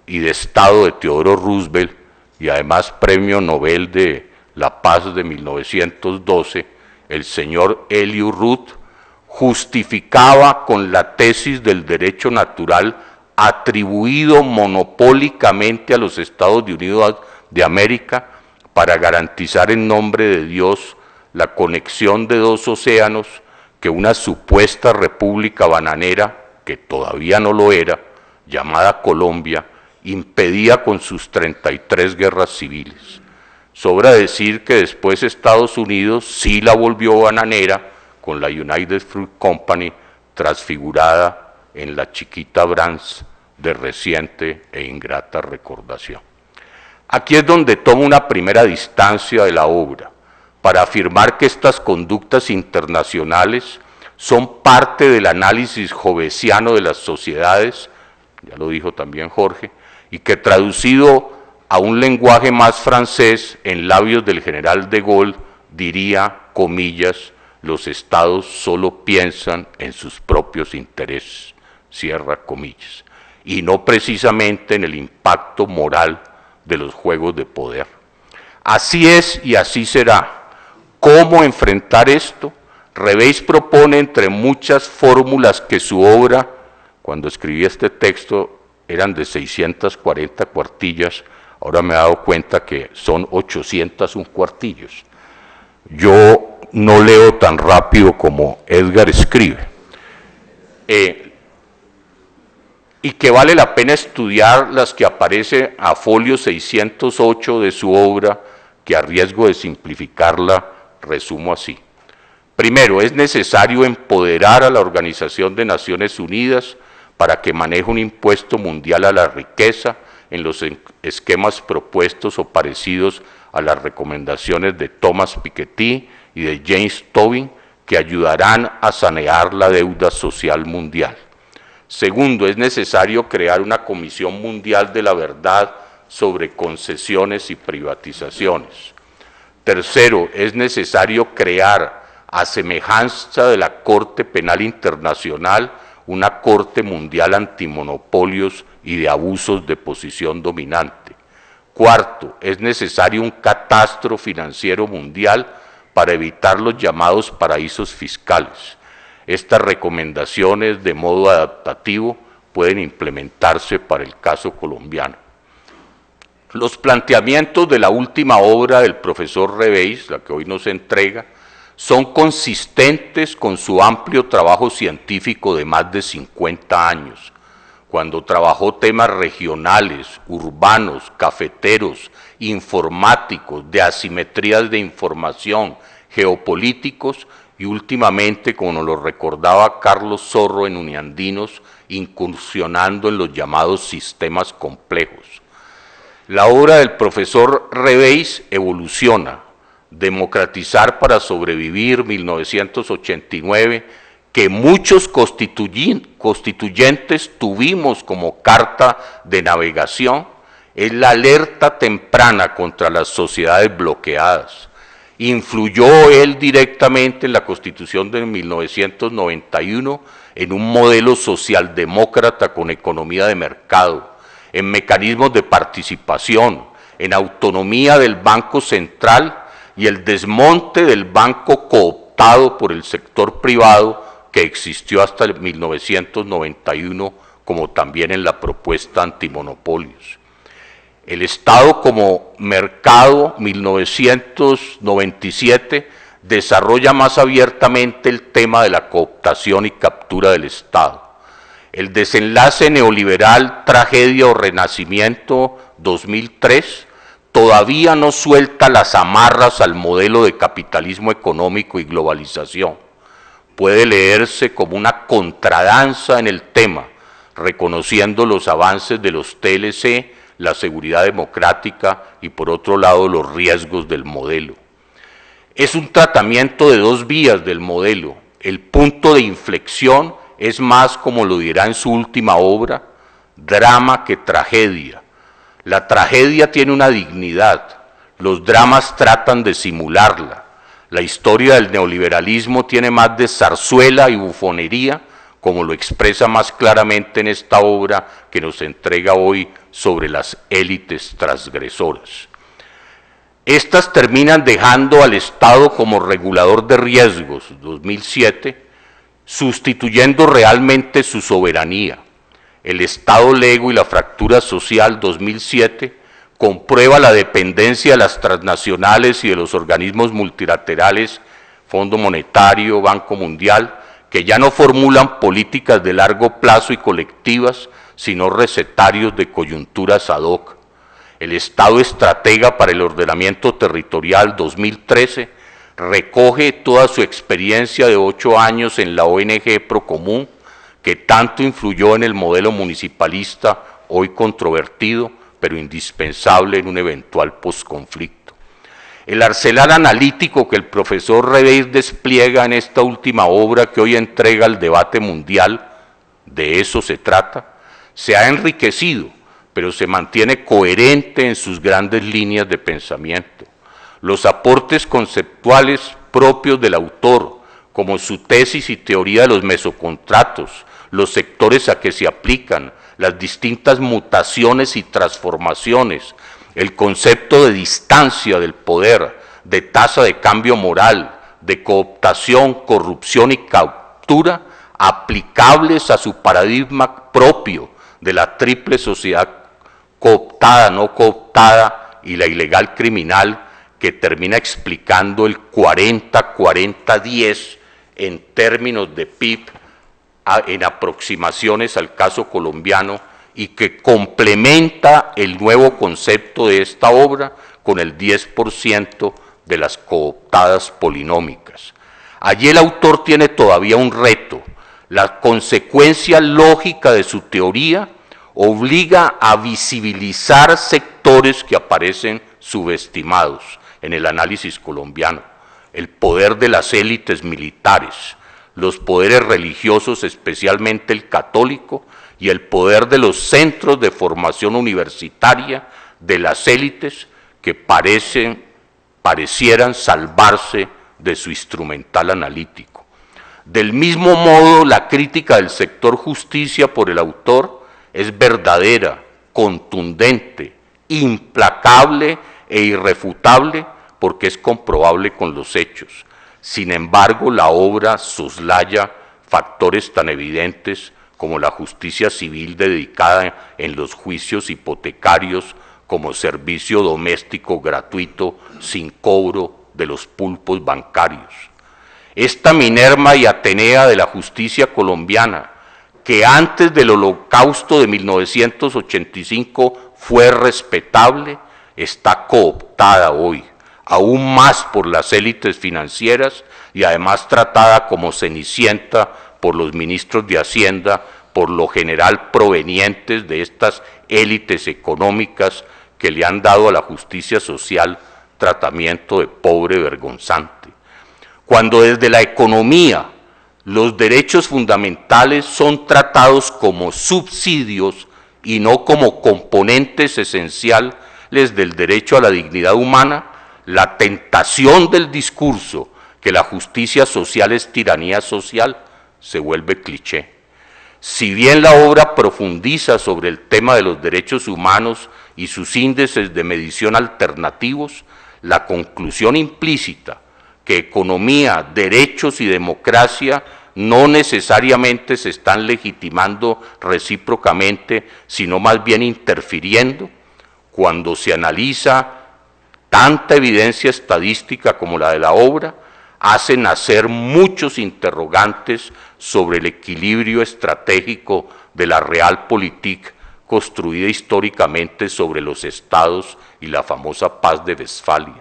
y de Estado de Teodoro Roosevelt, y además Premio Nobel de la Paz de 1912, el señor Elihu Root, justificaba con la tesis del derecho natural atribuido monopólicamente a los Estados Unidos de América para garantizar en nombre de Dios la conexión de dos océanos que una supuesta república bananera, que todavía no lo era, llamada Colombia, impedía con sus 33 guerras civiles. Sobra decir que después Estados Unidos sí la volvió bananera con la United Fruit Company, transfigurada en la chiquita Brands de reciente e ingrata recordación. Aquí es donde tomo una primera distancia de la obra, para afirmar que estas conductas internacionales son parte del análisis hobbesiano de las sociedades, ya lo dijo también Jorge, y que traducido a un lenguaje más francés, en labios del general de Gaulle, diría, comillas, los estados solo piensan en sus propios intereses, cierra comillas, y no precisamente en el impacto moral de los juegos de poder. Así es y así será. ¿Cómo enfrentar esto? Reveis propone, entre muchas fórmulas que su obra, cuando escribí este texto, eran de 640 cuartillas, ahora me he dado cuenta que son 801 cuartillos. Yo no leo tan rápido como Edgar escribe. Y que vale la pena estudiar las que aparece a folio 608 de su obra, que a riesgo de simplificarla, resumo así. Primero, es necesario empoderar a la Organización de Naciones Unidas para que maneje un impuesto mundial a la riqueza en los esquemas propuestos o parecidos a las recomendaciones de Thomas Piketty y de James Tobin, que ayudarán a sanear la deuda social mundial. Segundo, es necesario crear una Comisión Mundial de la Verdad sobre concesiones y privatizaciones. Tercero, es necesario crear, a semejanza de la Corte Penal Internacional, una Corte Mundial Antimonopolios y de Abusos de Posición Dominante. Cuarto, es necesario un catastro financiero mundial para evitar los llamados paraísos fiscales. Estas recomendaciones de modo adaptativo pueden implementarse para el caso colombiano. Los planteamientos de la última obra del profesor Reveis, la que hoy nos entrega, son consistentes con su amplio trabajo científico de más de 50 años, cuando trabajó temas regionales, urbanos, cafeteros, informáticos, de asimetrías de información, geopolíticos y últimamente, como nos lo recordaba Carlos Zorro en Uniandinos, incursionando en los llamados sistemas complejos. La obra del profesor Reveis evoluciona: Democratizar para sobrevivir, 1989, que muchos constituyentes tuvimos como carta de navegación, es la alerta temprana contra las sociedades bloqueadas. Influyó él directamente en la Constitución de 1991 en un modelo socialdemócrata con economía de mercado, en mecanismos de participación, en autonomía del Banco Central y el desmonte del banco cooptado por el sector privado que existió hasta 1991, como también en la propuesta antimonopolios. El Estado como mercado, 1997, desarrolla más abiertamente el tema de la cooptación y captura del Estado. El desenlace neoliberal, tragedia o renacimiento, 2003, todavía no suelta las amarras al modelo de capitalismo económico y globalización. Puede leerse como una contradanza en el tema, reconociendo los avances de los TLC, la seguridad democrática y por otro lado los riesgos del modelo. Es un tratamiento de dos vías del modelo. El punto de inflexión es más, como lo dirá en su última obra, drama que tragedia. La tragedia tiene una dignidad, los dramas tratan de simularla. La historia del neoliberalismo tiene más de zarzuela y bufonería, como lo expresa más claramente en esta obra que nos entrega hoy sobre las élites transgresoras. Estas terminan dejando al Estado como regulador de riesgos, 2007, sustituyendo realmente su soberanía. El Estado lego y la fractura social, 2007, comprueba la dependencia de las transnacionales y de los organismos multilaterales, Fondo Monetario, Banco Mundial, que ya no formulan políticas de largo plazo y colectivas, sino recetarios de coyunturas ad hoc. El Estado estratega para el ordenamiento territorial, 2013, recoge toda su experiencia de 8 años en la ONG Procomún, que tanto influyó en el modelo municipalista, hoy controvertido, pero indispensable en un eventual posconflicto. El arsenal analítico que el profesor Reveis despliega en esta última obra que hoy entrega al debate mundial, de eso se trata, se ha enriquecido, pero se mantiene coherente en sus grandes líneas de pensamiento. Los aportes conceptuales propios del autor, como su tesis y teoría de los mesocontratos, los sectores a que se aplican, las distintas mutaciones y transformaciones, el concepto de distancia del poder, de tasa de cambio moral, de cooptación, corrupción y captura, aplicables a su paradigma propio de la triple sociedad cooptada, no cooptada y la ilegal criminal, que termina explicando el 40-40-10 en términos de PIB, en aproximaciones al caso colombiano, y que complementa el nuevo concepto de esta obra con el 10% de las cooptadas polinómicas. Allí el autor tiene todavía un reto. La consecuencia lógica de su teoría obliga a visibilizar sectores que aparecen subestimados en el análisis colombiano: el poder de las élites militares, los poderes religiosos, especialmente el católico, y el poder de los centros de formación universitaria de las élites que parecieran salvarse de su instrumental analítico. Del mismo modo, la crítica del sector justicia por el autor es verdadera, contundente, implacable e irrefutable, porque es comprobable con los hechos. Sin embargo, la obra soslaya factores tan evidentes como la justicia civil dedicada en los juicios hipotecarios como servicio doméstico gratuito sin cobro de los pulpos bancarios. Esta Minerva y Atenea de la justicia colombiana, que antes del Holocausto de 1985 fue respetable, está cooptada hoy, aún más por las élites financieras, y además tratada como cenicienta por los ministros de Hacienda, por lo general provenientes de estas élites económicas que le han dado a la justicia social tratamiento de pobre vergonzante. Cuando desde la economía los derechos fundamentales son tratados como subsidios y no como componentes esenciales del derecho a la dignidad humana, la tentación del discurso que la justicia social es tiranía social se vuelve cliché. Si bien la obra profundiza sobre el tema de los derechos humanos y sus índices de medición alternativos, la conclusión implícita que economía, derechos y democracia no necesariamente se están legitimando recíprocamente, sino más bien interfiriendo, cuando se analiza tanta evidencia estadística como la de la obra, hace nacer muchos interrogantes sobre el equilibrio estratégico de la Realpolitik construida históricamente sobre los estados y la famosa paz de Westfalia.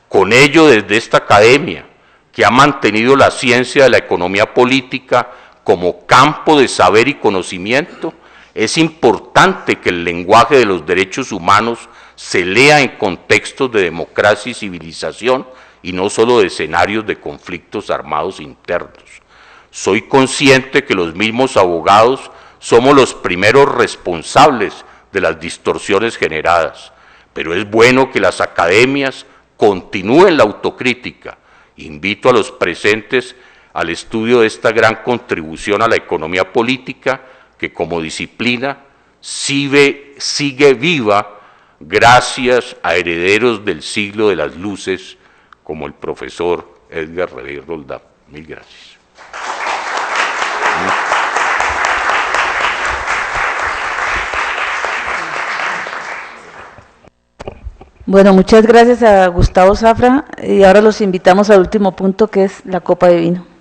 Con ello, desde esta academia, que ha mantenido la ciencia de la economía política como campo de saber y conocimiento, es importante que el lenguaje de los derechos humanos se lea en contextos de democracia y civilización y no solo de escenarios de conflictos armados internos. Soy consciente que los mismos abogados somos los primeros responsables de las distorsiones generadas, pero es bueno que las academias continúen la autocrítica. Invito a los presentes al estudio de esta gran contribución a la economía política que como disciplina sigue viva gracias a herederos del siglo de las luces como el profesor Edgar Rey Roldán. Mil gracias. Bueno, muchas gracias a Gustavo Zafra y ahora los invitamos al último punto, que es la copa de vino.